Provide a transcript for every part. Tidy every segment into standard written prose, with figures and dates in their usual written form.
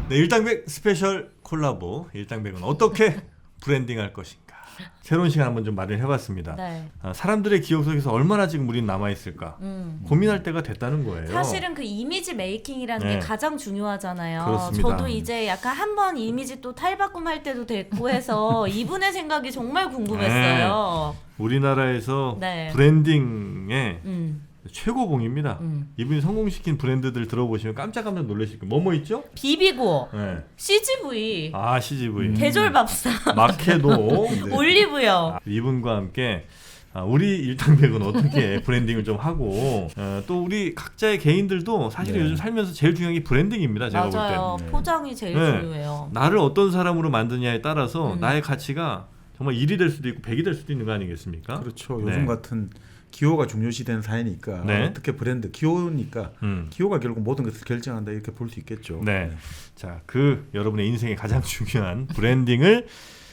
네, 일당백 스페셜 콜라보. 일당백은 어떻게 브랜딩할 것인가. 새로운 시간 한번 좀 마련해봤습니다. 네. 사람들의 기억 속에서 얼마나 지금 우린 남아있을까 고민할 때가 됐다는 거예요. 사실은 그 이미지 메이킹이라는 네. 게 가장 중요하잖아요. 그렇습니다. 저도 이제 약간 한번 이미지 또 탈바꿈할 때도 됐고 해서 이분의 생각이 정말 궁금했어요. 우리나라에서 네. 브랜딩의 음. 최고봉입니다. 이분이 성공시킨 브랜드들 들어보시면 깜짝 놀라실 거예요. 뭐뭐 있죠? 비비고, 네. CGV, CGV, 계절밥상, 마케도. 올리브영. 이분과 함께 우리 일당백은 어떻게 브랜딩을 좀 하고 또 우리 각자의 개인들도 사실 네. 요즘 살면서 제일 중요한 게 브랜딩입니다. 제가 맞아요. 볼 때. 포장이 제일 네. 중요해요. 나를 어떤 사람으로 만드냐에 따라서 나의 가치가 정말 1이 될 수도 있고 100이 될 수도 있는 거 아니겠습니까? 그렇죠. 네. 요즘 같은 기호가 중요시되는 사회니까 네. 어떻게 브랜드 기호니까 기호가 결국 모든 것을 결정한다 이렇게 볼 수 있겠죠. 네. 자, 여러분의 인생에 가장 중요한 브랜딩을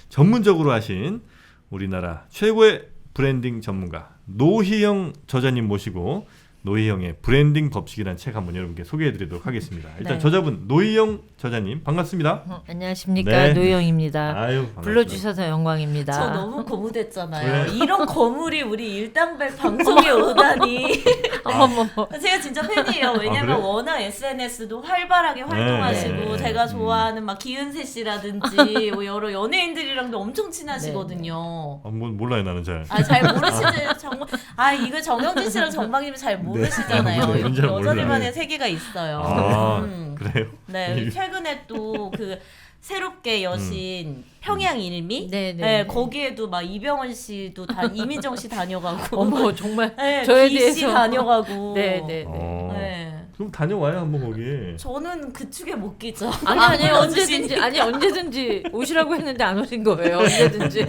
전문적으로 하신 우리나라 최고의 브랜딩 전문가 노희영 저자님 모시고 노희영의 브랜딩 법칙이라는 책 한번 여러분께 소개해드리도록 하겠습니다. 일단 네. 저자분 노희영 저자님 반갑습니다. 안녕하십니까. 네. 노희영입니다. 아유, 반갑습니다. 불러주셔서 영광입니다. 저 너무 고무됐잖아요. 네. 이런 거물이 우리 일당백 방송에 오다니. 어머머머. 제가 진짜 팬이에요. 왜냐면 그래요? 워낙 SNS도 활발하게 활동하시고 네. 제가 좋아하는 막 기은세 씨라든지 뭐 여러 연예인들이랑도 엄청 친하시거든요. 몰라요 나는 잘. 잘 모르시죠. 정말 이거 정영진 씨랑 정박님이 잘 모르시잖아요. 네, 잘 몰라요. 여자들만의 세계가 있어요. 그래요? 네, 최근에 또 그 새롭게 여신 평양 일미, 네네. 거기에도 막 이병헌 씨도 이민정 씨 다녀가고, 어머 정말 네, 저에 기 씨 대해서 다녀가고, 네네. 네. 그럼 다녀와요 한번 거기. 저는 그쪽에 못 끼죠. 아니 불러주시니. 언제든지 오시라고 했는데 안 오신 거예요. 언제든지.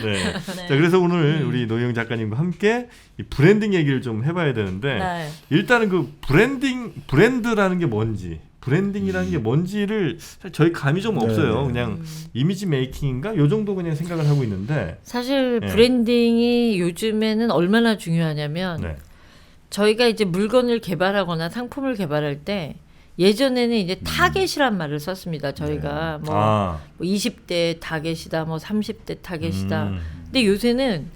네. 자, 그래서 오늘 우리 노희영 작가님과 함께 이 브랜딩 얘기를 좀 해봐야 되는데 네. 일단은 그 브랜드라는 게 뭔지. 브랜딩이라는 게 뭔지를 사실 저희 감이 좀 없어요. 네. 그냥 이미지 메이킹인가 요 정도 그냥 생각을 하고 있는데. 사실 네. 브랜딩이 요즘에는 얼마나 중요하냐면 네. 저희가 이제 물건을 개발하거나 상품을 개발할 때 예전에는 이제 타겟이란 말을 썼습니다. 저희가 뭐 20대 타겟이다, 뭐 30대 타겟이다. 근데 요새는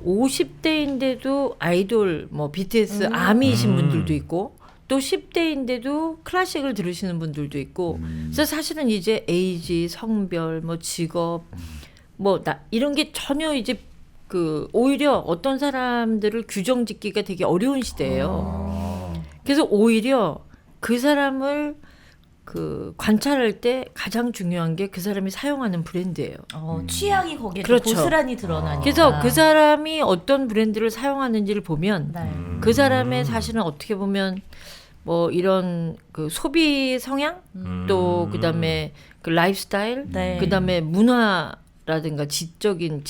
50대인데도 아이돌, 뭐 BTS 아미이신 분들도 있고 또 10대인데도 클래식을 들으시는 분들도 있고 그래서 사실은 이제 에이지, 성별, 뭐 직업, 이런 게 전혀 이제 오히려 어떤 사람들을 규정짓기가 되게 어려운 시대예요. 그래서 오히려 그 사람을 관찰할 때 가장 중요한 게 그 사람이 사용하는 브랜드예요. 취향이 거기에 그렇죠. 고스란히 드러나니까. 그래서 그 사람이 어떤 브랜드를 사용하는지를 보면 네. 그 사람의 사실은 어떻게 보면 뭐 이런 소비 성향 또 그다음에 라이프스타일 네. 그다음에 문화라든가 지적인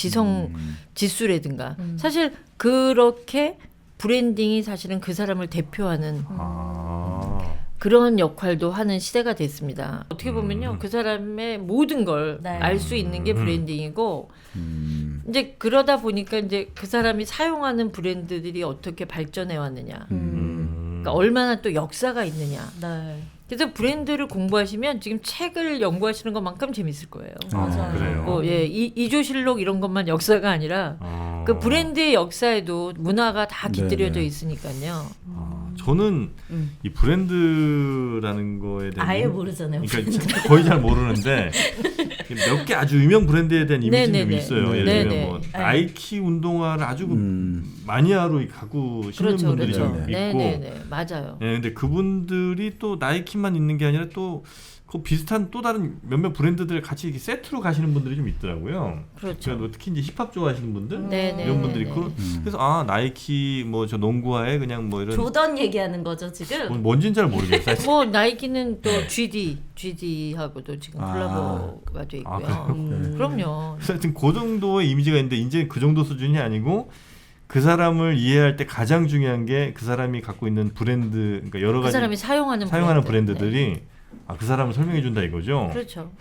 지수라든가 사실 그렇게 브랜딩이 사실은 그 사람을 대표하는 그런 역할도 하는 시대가 됐습니다. 어떻게 보면요, 그 사람의 모든 걸 알 수 있는 게 브랜딩이고, 이제 그러다 보니까 이제 그 사람이 사용하는 브랜드들이 어떻게 발전해 왔느냐, 그러니까 얼마나 또 역사가 있느냐. 네. 그래서 브랜드를 공부하시면 지금 책을 연구하시는 것만큼 재밌을 거예요. 맞아요. 그래요. 이조실록 이런 것만 역사가 아니라 그 브랜드의 역사에도 문화가 다 깃들여져 있으니까요. 저는 이 브랜드라는 거에 대한 아예 모르잖아요. 그러니까 거의 잘 모르는데 몇 개 아주 유명 브랜드에 대한 이미지는 좀 있어요. 예를 들면 뭐 나이키 운동화를 아주 마니아로 갖고 신는 분들이 좀 있고, 네네네, 맞아요. 네, 근데 그분들이 또 나이키만 있는 게 아니라 또 그 비슷한 또 다른 몇몇 브랜드들 같이 이렇게 세트로 가시는 분들이 좀 있더라고요. 그렇죠. 뭐 특히 이제 힙합 좋아하시는 분들 네네. 이런 분들이 있고, 그래서 나이키 뭐 저 농구화에 그냥 뭐 이런 조던 얘기하는 거죠 지금? 뭔지는 잘 모르겠어요. 뭐 나이키는 또 GD하고도 지금 콜라보가 돼 있고요. 그럼요. 그래서 하여튼 그 정도의 이미지가 있는데 이제 그 정도 수준이 아니고 그 사람을 이해할 때 가장 중요한 게 그 사람이 갖고 있는 브랜드, 그러니까 여러 가지 그 사람이 사용하는 브랜드들이 그 사람을 설명해 준다 이거죠. 그렇죠.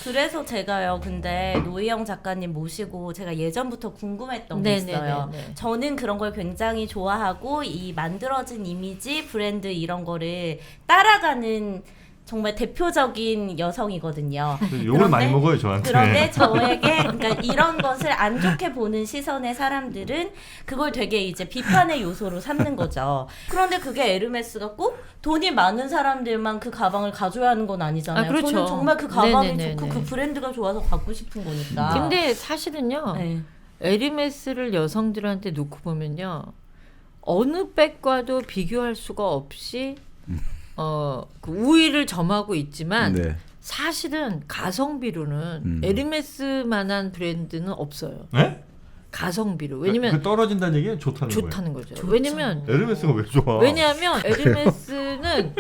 그래서 제가요, 근데 노희영 작가님 모시고 제가 예전부터 궁금했던 게 있어요. 저는 그런 걸 굉장히 좋아하고 이 만들어진 이미지, 브랜드 이런 거를 따라가는 정말 대표적인 여성이거든요. 욕을 많이 먹어요 저한테. 그런데 저에게 그러니까 이런 것을 안 좋게 보는 시선의 사람들은 그걸 되게 이제 비판의 요소로 삼는 거죠. 그런데 그게 에르메스가 꼭 돈이 많은 사람들만 그 가방을 가져야 하는 건 아니잖아요. 그렇죠. 저는 정말 그 가방이 네네네네. 좋고 그 브랜드가 좋아서 갖고 싶은 거니까. 근데 사실은요. 네. 에르메스를 여성들한테 놓고 보면요. 어느 백과도 비교할 수가 없이 그 우위를 점하고 있지만 네. 사실은 가성비로는 에르메스만한 브랜드는 없어요. 네? 가성비로. 왜냐면 그 떨어진다는 얘기는 좋다는 거예요. 좋다는 거죠. 왜냐면 에르메스가 왜 좋아? 왜냐하면 에르메스는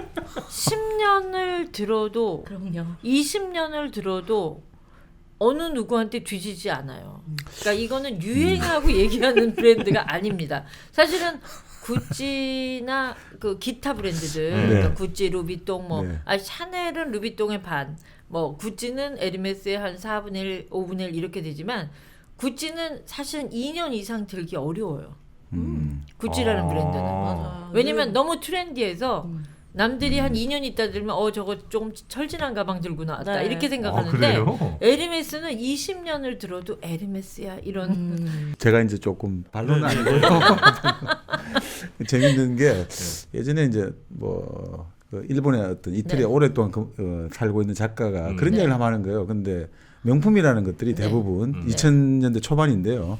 10년을 들어도 그럼요. 20년을 들어도 어느 누구한테 뒤지지 않아요. 그러니까 이거는 유행하고 얘기하는 브랜드가 아닙니다. 사실은 구찌나 그 기타 브랜드들, 네. 그러니까 구찌, 루비통, 뭐 네. 샤넬은 루비통의 반, 뭐 구찌는 에르메스의 한 4분의 1, 5분의 1 이렇게 되지만 구찌는 사실은 2년 이상 들기 어려워요. 구찌라는 브랜드는. 맞아요. 왜냐면 너무 트렌디해서 남들이 한 2년 있다 들면 저거 조금 철진한 가방 들고 나왔다 네. 이렇게 생각하는데 그래요? 에르메스는 20년을 들어도 에르메스야 이런 제가 이제 조금 반론은 아니고요. 재밌는 게 예전에 이제 그 일본의 어떤 이태리에 네. 오랫동안 살고 있는 작가가 그런 이야기를 하는 거예요. 근데 명품이라는 것들이 대부분 2000년대 초반인데요.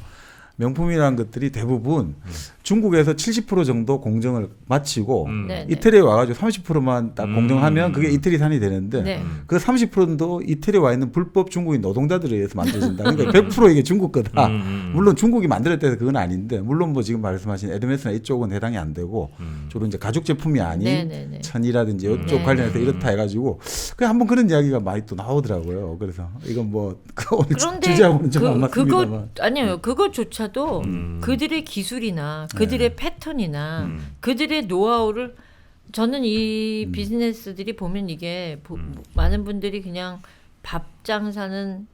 명품이라는 것들이 대부분 중국에서 70% 정도 공정을 마치고 네, 네. 이태리에 와가지고 30%만 딱 공정하면 그게 이태리산이 되는데 네. 그 30%도 이태리에 와 있는 불법 중국인 노동자들에 의해서 만들어진다. 그러니까 100% 이게 중국 거다. 물론 중국이 만들었다 해서 그건 아닌데 물론 뭐 지금 말씀하신 에르메스나 이쪽은 해당이 안 되고 주로 이제 가죽 제품이 아닌 네, 네, 네. 천이라든지 이쪽 관련해서 이렇다 해가지고 그 한번 그런 이야기가 많이 또 나오더라고요. 그래서 이건 뭐 오늘 그런데 주제하고는 좀 안 맞습니다만. 그거 아니에요. 그것조차도 그들의 기술이나 그들의 패턴이나 그들의 노하우를 저는 이 비즈니스들이 보면 이게 많은 분들이 그냥 밥 장사는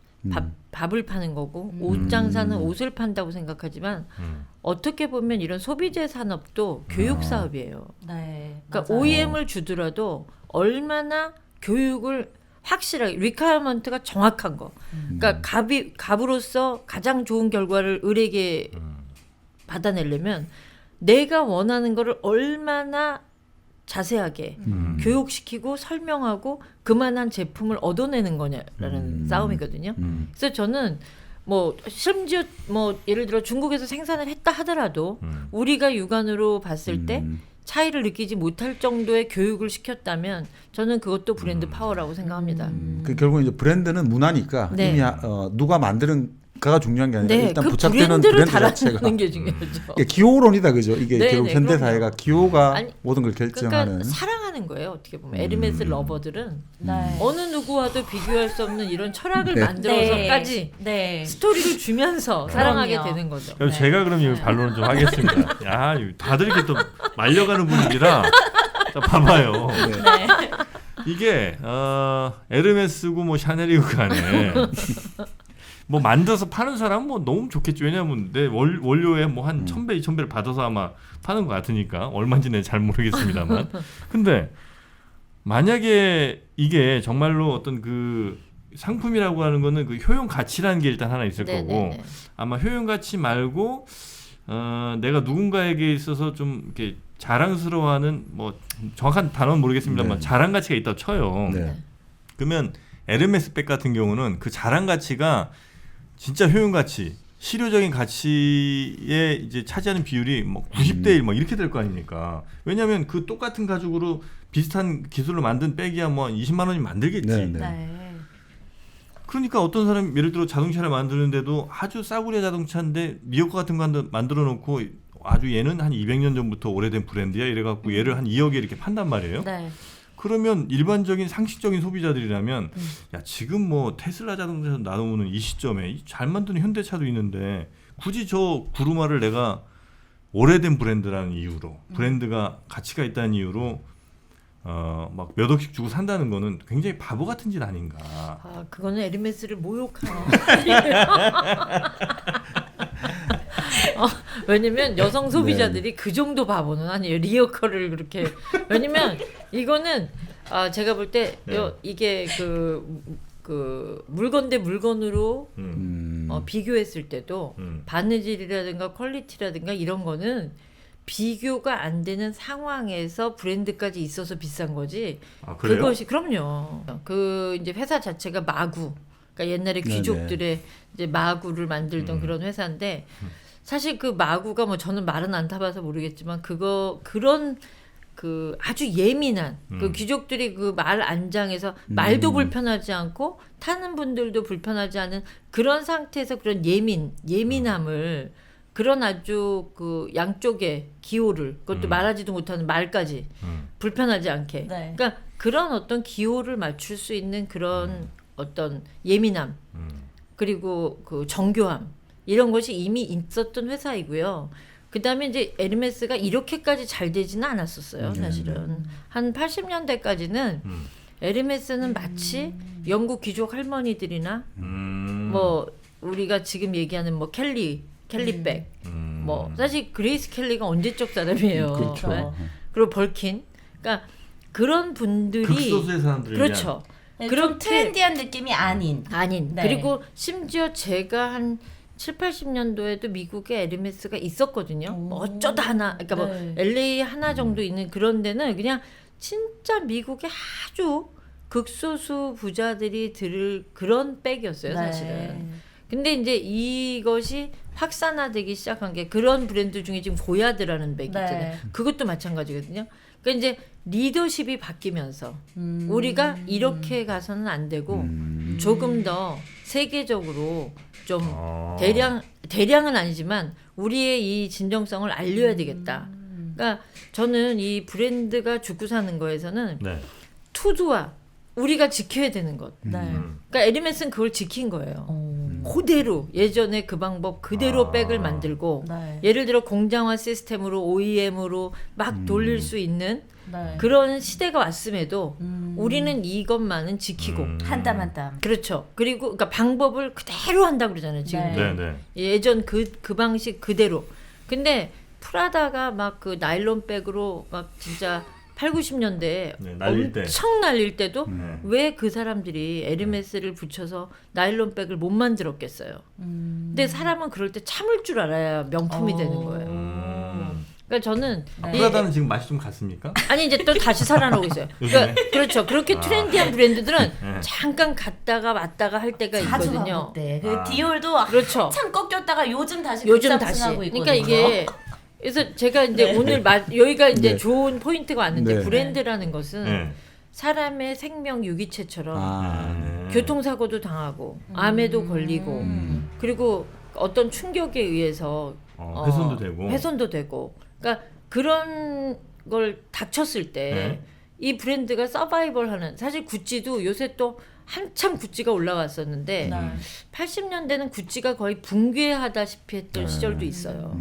밥을 파는 거고 옷 장사는 옷을 판다고 생각하지만 어떻게 보면 이런 소비재 산업도 교육 사업이에요. 네. 그러니까 맞아요. OEM을 주더라도 얼마나 교육을 확실하게 리퀘어먼트가 정확한 거. 그러니까 갑으로서 가장 좋은 결과를 을에게 받아내려면 내가 원하는 거를 얼마나 자세하게 교육시키고 설명하고 그만한 제품을 얻어내는 거냐라는 싸움이거든요. 그래서 저는 뭐 심지어 뭐 예를 들어 중국에서 생산을 했다 하더라도 우리가 육안으로 봤을 때 차이를 느끼지 못할 정도의 교육을 시켰다면 저는 그것도 브랜드 파워라고 생각합니다. 그 결국 이제 브랜드는 문화니까 네. 이미 누가 만드는가가 중요한 게 아니라 네, 일단 그 부착되는 브랜드를 브랜드 자체가 달아주는 게 중요하죠. 이게 기호론이다 그죠? 이게 네, 결국 네, 현대 그럼요. 사회가 기호가 아니, 모든 걸 결정하는. 그러니까 사랑하는 거예요. 어떻게 보면 에르메스 러버들은 네. 어느 누구와도 비교할 수 없는 이런 철학을 만들어서까지 네. 스토리를 주면서 사랑하게 그럼요. 되는 거죠. 그럼 제가 그럼 이 반론을 좀 하겠습니다. 야, 다들 이렇게 또 말려가는 분위기라. 자, 봐봐요. 이게 에르메스고 뭐 샤넬이고 간에 뭐 만들어서 파는 사람은 뭐 너무 좋겠지. 왜냐하면 내 원료에 뭐 한 1000배, 2000배를 받아서 아마 파는 것 같으니까 얼마인지는 잘 모르겠습니다만. 근데 만약에 이게 정말로 어떤 그 상품이라고 하는 거는 그 효용 가치라는 게 일단 하나 있을 거고 네네네. 아마 효용 가치 말고 내가 누군가에게 있어서 좀 이렇게 자랑스러워하는 뭐 정확한 단어는 모르겠습니다만 네. 자랑 가치가 있다고 쳐요. 네. 그러면 에르메스 백 같은 경우는 그 자랑 가치가 진짜 효용 가치, 실효적인 가치에 이제 차지하는 비율이 뭐 90대 1 뭐 이렇게 될 거 아닙니까? 왜냐하면 그 똑같은 가죽으로 비슷한 기술로 만든 백이야 뭐 20만 원이면 만들겠지. 네, 네. 네. 그러니까 어떤 사람이 예를 들어 자동차를 만드는데도 아주 싸구려 자동차인데 리어커 같은 거 만들어 놓고 아주 얘는 한 200년 전부터 오래된 브랜드야 이래갖고 얘를 한 2억에 이렇게 판단 말이에요. 네. 그러면 일반적인 상식적인 소비자들이라면 야 지금 뭐 테슬라 자동차 나오는 이 시점에 잘 만드는 현대차도 있는데 굳이 저 구루마를 내가 오래된 브랜드라는 이유로 브랜드가 가치가 있다는 이유로 막 몇 억씩 주고 산다는 거는 굉장히 바보 같은 짓 아닌가. 아, 그거는 에르메스를 모욕하는. 왜냐면 여성 소비자들이 그 정도 바보는 아니에요. 리어커를 그렇게. 왜냐면 이거는 제가 볼 때 네. 이게 그 물건 대 물건으로 비교했을 때도 바느질이라든가 퀄리티라든가 이런 거는 비교가 안 되는 상황에서 브랜드까지 있어서 비싼 거지. 아, 그래요? 그것이 그럼요. 그 이제 회사 자체가 마구. 그러니까 옛날에 네네. 귀족들의 이제 마구를 만들던 그런 회사인데 사실 그 마구가 뭐 저는 말은 안 타봐서 모르겠지만 그런 그 아주 예민한 그 귀족들이 그 말 안장에서 말도 불편하지 않고 타는 분들도 불편하지 않은 그런 상태에서 그런 예민함을 그런 아주 그 양쪽의 기호를 그것도 말하지도 못하는 말까지 불편하지 않게 네. 그러니까 그런 어떤 기호를 맞출 수 있는 그런 어떤 예민함 그리고 그 정교함 이런 것이 이미 있었던 회사이고요. 그다음에 이제 에르메스가 이렇게까지 잘 되지는 않았었어요. 사실은 한 80년대까지는 에르메스는 마치 영국 귀족 할머니들이나 뭐 우리가 지금 얘기하는 뭐 켈리백 뭐 사실 그레이스 켈리가 언제적 사람이에요. 그렇죠. 네? 그리고 벌킨 그러니까 그런 분들이 극소수의 사람들이 그렇죠. 좀 그렇게 트렌디한 느낌이 아닌. 네. 그리고 심지어 제가 한 7, 80년도에도 미국에 에르메스가 있었거든요. 뭐 어쩌다 하나, 그러니까 뭐 LA 하나 정도 있는 그런 데는 그냥 진짜 미국의 아주 극소수 부자들이 들을 그런 백이었어요, 사실은. 근데 이제 이것이 확산화되기 시작한 게 그런 브랜드 중에 지금 고야드라는 백이 있잖아요. 그것도 마찬가지거든요. 그러니까 이제 리더십이 바뀌면서 우리가 이렇게 가서는 안 되고 조금 더 세계적으로 좀 대량은 아니지만 우리의 이 진정성을 알려야 되겠다. 그러니까 저는 이 브랜드가 죽고 사는 거에서는 네. 투두와 우리가 지켜야 되는 것. 그러니까 에르메스는 그걸 지킨 거예요. 그대로 예전에 그 방법 그대로 백을 만들고 예를 들어 공장화 시스템으로 OEM으로 막 돌릴 수 있는 그런 시대가 왔음에도 우리는 이것만은 지키고 한 땀 한 땀. 그렇죠. 그리고 그러니까 방법을 그대로 한다고 그러잖아요. 지금 네, 네. 예전 그 방식 그대로. 근데 프라다가 막 그 나일론 백으로 막 진짜 8, 90년대에 네, 날릴 때. 엄청 날릴 때도 네. 왜 그 사람들이 에르메스를 붙여서 나일론 백을 못 만들었겠어요. 근데 사람은 그럴 때 참을 줄 알아야 명품이 되는 거예요. 그러니까 저는 프라다는 지금 맛이 좀 갔습니까? 아니 이제 또 다시 살아나고 있어요. 그러니까 그렇죠. 그렇게 트렌디한 브랜드들은 잠깐 갔다가 왔다가 할 때가 자주 있거든요. 가볼 때. 그 디올도 그렇죠. 한참 꺾였다가 요즘 다시 요즘 다시. 급상승하고 있거든요. 그러니까 이게 그래서 제가 이제 오늘 여기가 이제 네. 좋은 포인트가 왔는데 네. 브랜드라는 것은 네. 사람의 생명 유기체처럼 네. 교통사고도 당하고 암에도 걸리고 그리고 어떤 충격에 의해서 훼손도 되고. 그러니까 그런 걸 닥쳤을 때 이 브랜드가 서바이벌하는 사실 구찌도 요새 또 한참 구찌가 올라왔었는데 80년대는 구찌가 거의 붕괴하다시피 했던 시절도 있어요.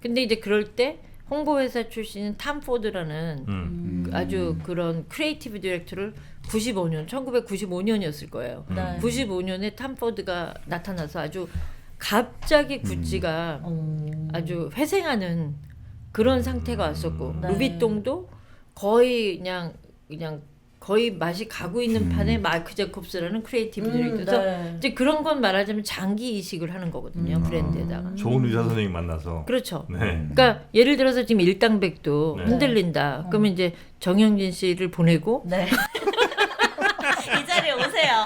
근데 이제 그럴 때 홍보회사 출신인 탐 포드라는 아주 그런 크리에이티브 디렉터를 1995년이었을 거예요. 95년에 탐 포드가 나타나서 아주 갑자기 구찌가 아주 회생하는 그런 상태가 왔었고 루비통도 거의 그냥 거의 맛이 가고 있는 판에 마이크 제콥스라는 크리에이티브 디렉터에서 이제 그런 건 말하자면 장기 이식을 하는 거거든요 브랜드에다가. 좋은 의사 선생님 만나서. 그렇죠. 네. 그러니까 예를 들어서 지금 일당백도 네. 흔들린다. 그러면 이제 정영진 씨를 보내고 네. 이 자리에 오세요.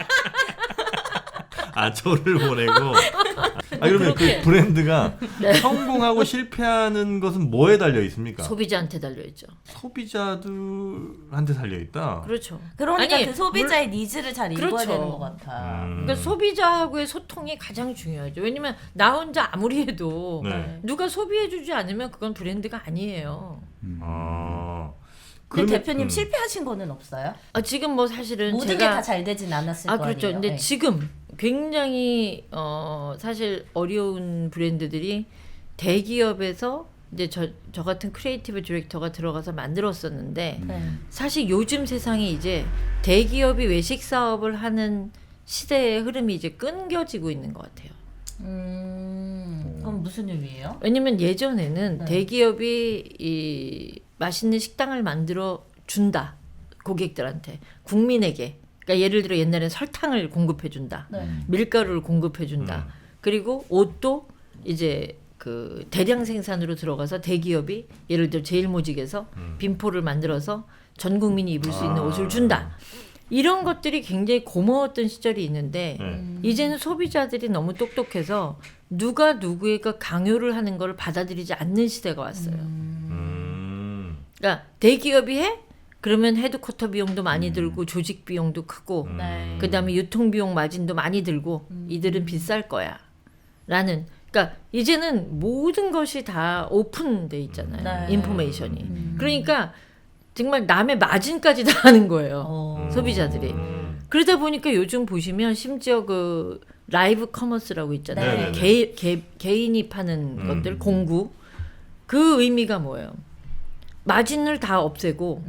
아, 저를 보내고. 아, 그러면 그렇게. 그 브랜드가 성공하고 실패하는 것은 뭐에 달려 있습니까? 소비자한테 달려있죠. 소비자들한테 달려 있다. 그렇죠. 그러니까 아니, 그 소비자의 니즈를 잘 읽어야 그렇죠. 되는 것 같아. 그러니까 소비자하고의 소통이 가장 중요하죠. 왜냐면 나 혼자 아무리 해도 네. 누가 소비해주지 않으면 그건 브랜드가 아니에요. 아. 근데 그러면- 대표님 실패하신 거는 없어요? 지금 뭐 사실은 모든 게 제가 다 잘 되진 않았을 거 그렇죠. 아니에요. 근데 네. 지금 굉장히 사실 어려운 브랜드들이 대기업에서 이제 저 같은 크리에이티브 디렉터가 들어가서 만들었었는데 네. 사실 요즘 세상에 이제 대기업이 외식 사업을 하는 시대의 흐름이 이제 끊겨지고 있는 것 같아요. 그럼 무슨 의미예요? 왜냐면 예전에는 네. 대기업이 이 맛있는 식당을 만들어 준다. 고객들한테 국민에게 그러니까 예를 들어 옛날엔 설탕을 공급해 준다. 네. 밀가루를 공급해 준다. 그리고 옷도 이제 그 대량 생산으로 들어가서 대기업이 예를 들어 제일모직에서 빈포를 만들어서 전 국민이 입을 수 있는 옷을 준다. 이런 것들이 굉장히 고마웠던 시절이 있는데 이제는 소비자들이 너무 똑똑해서 누가 누구에게 강요를 하는 걸 받아들이지 않는 시대가 왔어요. 그러니까 대기업이 해? 그러면 헤드쿼터 비용도 많이 들고 조직 비용도 크고 네. 그다음에 유통 비용 마진도 많이 들고 이들은 비쌀 거야. 라는 그러니까 이제는 모든 것이 다 오픈돼 있잖아요. 네. 인포메이션이. 그러니까 정말 남의 마진까지 다 하는 거예요. 소비자들이. 그러다 보니까 요즘 보시면 심지어 그 라이브 커머스라고 있잖아요. 네. 개인이 파는 것들 공구. 그 의미가 뭐예요? 마진을 다 없애고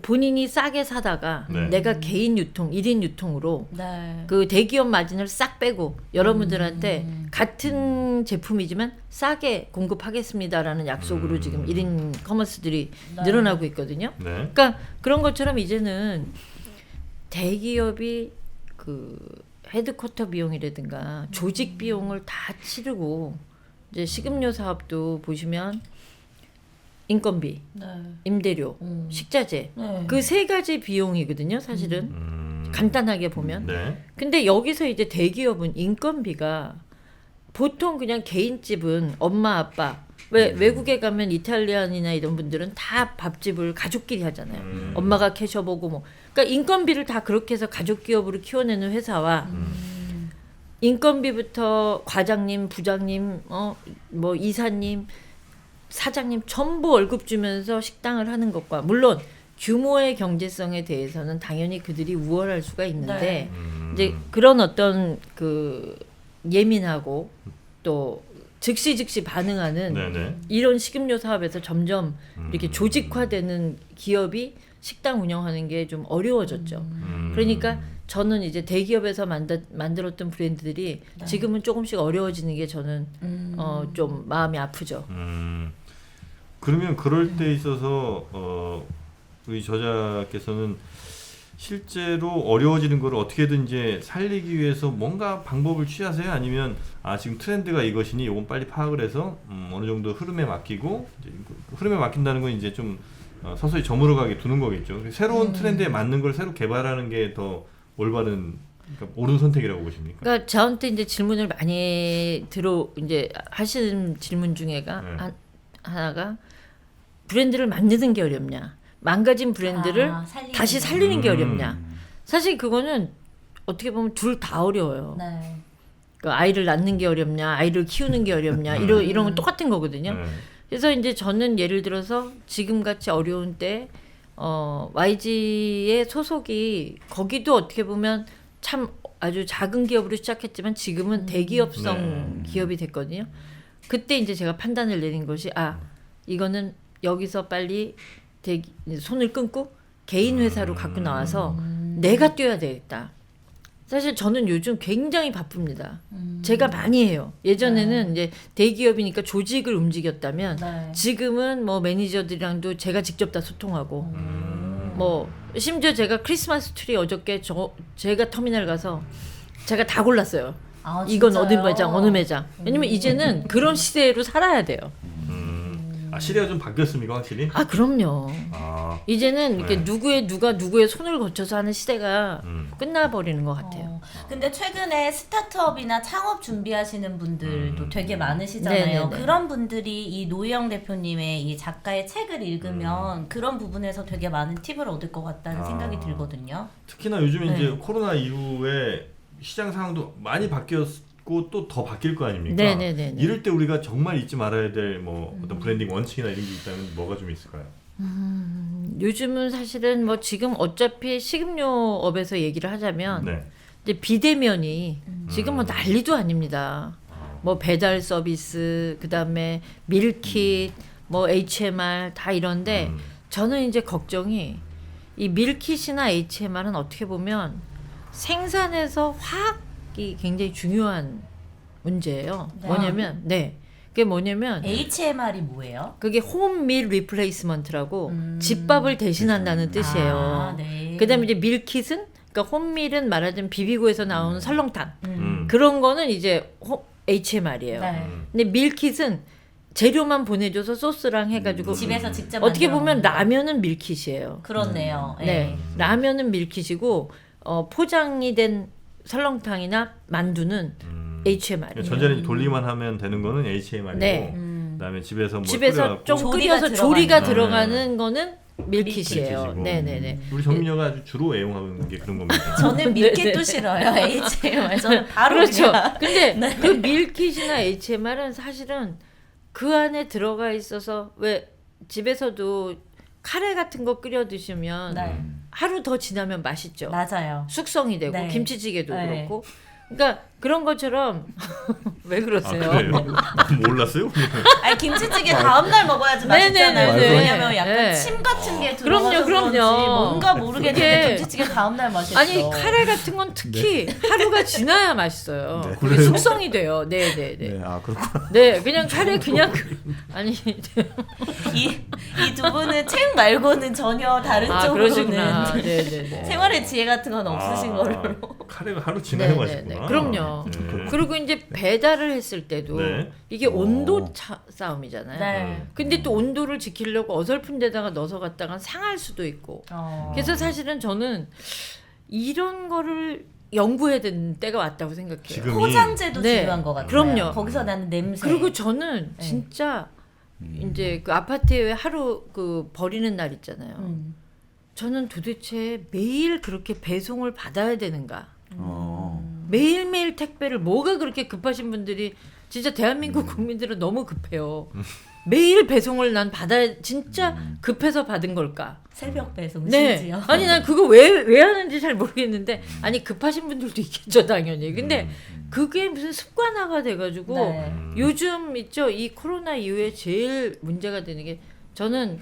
본인이 싸게 사다가 네. 내가 개인 유통, 1인 유통으로 네. 그 대기업 마진을 싹 빼고 여러분들한테 같은 제품이지만 싸게 공급하겠습니다라는 약속으로 지금 1인 커머스들이 네. 늘어나고 있거든요. 네. 그러니까 그런 것처럼 이제는 대기업이 그 헤드쿼터 비용이라든가 조직 비용을 다 치르고 이제 식음료 사업도 보시면 인건비, 네. 임대료, 식자재 네. 그 세 가지 비용이거든요. 사실은 간단하게 보면. 네. 근데 여기서 이제 대기업은 인건비가 보통 그냥 개인집은 엄마 아빠 왜 외국에 가면 이탈리안이나 이런 분들은 다 밥집을 가족끼리 하잖아요. 엄마가 캐셔보고 뭐 그러니까 인건비를 다 그렇게 해서 가족 기업으로 키워내는 회사와 인건비부터 과장님, 부장님, 뭐 이사님, 사장님 전부 월급 주면서 식당을 하는 것과 물론 규모의 경제성에 대해서는 당연히 그들이 우월할 수가 있는데 네. 이제 그런 어떤 그 예민하고 또 즉시 반응하는 네네. 이런 식음료 사업에서 점점 이렇게 조직화되는 기업이 식당 운영하는 게 좀 어려워졌죠. 그러니까 저는 이제 대기업에서 만들었던 브랜드들이 지금은 조금씩 어려워지는 게 저는 좀 마음이 아프죠. 그러면 그럴 때 있어서 우리 저자께서는 실제로 어려워지는 걸 어떻게든 이제 살리기 위해서 뭔가 방법을 취하세요? 아니면 지금 트렌드가 이것이니 이건 빨리 파악을 해서 어느 정도 흐름에 맡기고 이제 흐름에 맡긴다는 건 이제 좀 서서히 저물어가게 두는 거겠죠. 새로운 트렌드에 맞는 걸 새로 개발하는 게 더 올바른 그러니까 옳은 선택이라고 보십니까? 그러니까 저한테 이제 질문을 많이 이제 하시는 질문 중에가 하나가 브랜드를 만드는 게 어렵냐, 망가진 브랜드를 다시 살리는 게 어렵냐. 사실 그거는 어떻게 보면 둘 다 어려워요. 네. 그러니까 아이를 낳는 게 어렵냐, 아이를 키우는 게 어렵냐, 이런 건 똑같은 거거든요. 네. 그래서 이제 저는 예를 들어서 지금 같이 어려운 때 YG의 소속이 거기도 어떻게 보면 참 아주 작은 기업으로 시작했지만 지금은 대기업성 기업이 됐거든요. 그때 이제 제가 판단을 내린 것이 이거는 여기서 빨리 손을 끊고 개인 회사로 갖고 나와서 내가 뛰어야 되겠다. 사실 저는 요즘 굉장히 바쁩니다. 제가 많이 해요. 예전에는 이제 대기업이니까 조직을 움직였다면 네. 지금은 뭐 매니저들이랑도 제가 직접 다 소통하고 뭐 심지어 제가 크리스마스 트리 어저께 제가 터미널 가서 제가 다 골랐어요. 이건 진짜요? 어느 매장. 왜냐면 이제는 그런 시대로 살아야 돼요. 시대가 좀 바뀌었습니까, 확실히? 그럼요. 이제는 이렇게 네. 누가 누구의 손을 거쳐서 하는 시대가 끝나버리는 것 같아요. 근데 최근에 스타트업이나 창업 준비하시는 분들도 되게 많으시잖아요. 네네네. 그런 분들이 이 노희영 대표님의 이 작가의 책을 읽으면 그런 부분에서 되게 많은 팁을 얻을 것 같다는 생각이 들거든요. 특히나 요즘 네. 이제 코로나 이후에 시장 상황도 많이 바뀌었고 또 더 바뀔 거 아닙니까? 네네네. 이럴 때 우리가 정말 잊지 말아야 될 뭐 어떤 브랜딩 원칙이나 이런 게 있다면 뭐가 좀 있을까요? 요즘은 사실은 뭐 지금 어차피 식음료업에서 얘기를 하자면 네. 이제 비대면이 지금 뭐 난리도 아닙니다. 뭐 배달 서비스, 그다음에 밀킷, 뭐 HMR 다 이런데 저는 이제 걱정이 이 밀킷이나 HMR은 어떻게 보면 생산에서 화학이 굉장히 중요한 문제예요. 네. 뭐냐면 그게 뭐냐면 HMR이 뭐예요? 그게 홈 밀 리플레이스먼트라고 집밥을 대신한다는 뜻이에요. 아, 네. 그다음에 이제 밀킷은 그러니까 홈밀은 말하자면 비비고에서 나오는 설렁탕 음. 그런 거는 이제 HMR이에요. 네. 근데 밀킷은 재료만 보내줘서 소스랑 해가지고 집에서 직접 어떻게 만들어 보면 먹는 거. 라면은 밀킷이에요. 그렇네요. 네, 라면은 밀킷이고 포장이 된 설렁탕이나 만두는 HMR이에요. 전자레인지 돌리만 하면 되는 거는 HMR이고 네. 그다음에 집에서 뭐 집에서 좀 조리가 끓여서 들어가는 조리가 거. 들어가는 거는 밀킷이에요. 밀킷이고. 네네네. 우리 정민여가 아주 주로 애용하는 게 그런 겁니다. 저는 밀키도 네네. 싫어요. HMR. 저는 바로 그렇죠. 그냥. 근데 그 밀킷이나 HMR은 사실은 그 안에 들어가 있어서 왜 집에서도 카레 같은 거 끓여 드시면 네. 하루 더 지나면 맛있죠. 맞아요. 숙성이 되고 네. 김치찌개도 네. 그렇고. 그러니까 그런 것처럼 왜 아 그러세요? 그래요? 몰랐어요? 아니 김치찌개 다음 날 먹어야지 네네네네. 맛있잖아요. 왜냐면 약간 네. 침 같은 게 그럼요, 들어가서 그럼요. 그런지 뭔가 모르겠는데 그게- 김치찌개 다음 날 맛있어. 아니 카레 같은 건 특히 하루가 지나야 맛있어요. 네. 그게 그래요? 숙성이 돼요. 네네네. 네, 아 그렇구나. 네, 그냥 카레 그냥 아니 이 두 분은 책 말고는 전혀 다른 아 쪽으로는 그러시구나. 네네네. 생활의 지혜 같은 건 없으신 걸로. 카레가 하루 지나야 네, 맛있구나. 네, 네. 그럼요. 네. 그리고 이제 배달을 했을 때도 네. 이게 온도 싸움이잖아요. 네. 근데 또 온도를 지키려고 어설픈 데다가 넣어서 갔다가 상할 수도 있고. 그래서 사실은 저는 이런 거를 연구해야 되는 때가 왔다고 생각해요. 지금이 포장재도 네. 중요한 것 같아요. 그럼요. 거기서 나는 냄새. 그리고 저는 네. 진짜 이제 그 아파트에 하루 그 버리는 날 있잖아요. 저는 도대체 매일 그렇게 배송을 받아야 되는가? 매일매일 택배를 뭐가 그렇게 급하신 분들이 진짜 대한민국 국민들은 너무 급해요. 매일 배송을 난 받아야 진짜 급해서 받은 걸까? 새벽 배송 네. 심지어. 아니 난 그거 왜 하는지 잘 모르겠는데 아니 급하신 분들도 있겠죠 당연히. 근데 그게 무슨 습관화가 돼가지고 네. 요즘 있죠 이 코로나 이후에 제일 문제가 되는 게 저는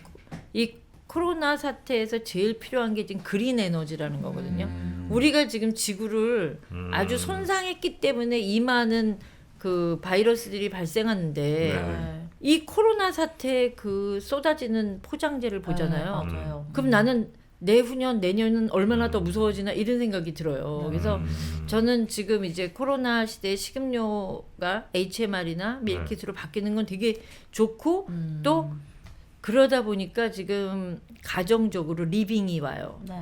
이 코로나 사태에서 제일 필요한 게 지금 그린 에너지라는 거거든요. 우리가 지금 지구를 아주 손상했기 때문에 이 많은 그 바이러스들이 발생하는데 네. 이 코로나 사태에 그 쏟아지는 포장재를 보잖아요. 네, 맞아요. 그럼 나는 내후년 내년은 얼마나 더 무서워지나 이런 생각이 들어요. 그래서 저는 지금 이제 코로나 시대에 식음료가 HMR이나 밀키트로 바뀌는 건 되게 좋고 또 그러다 보니까 지금 가정적으로 리빙이 와요. 네.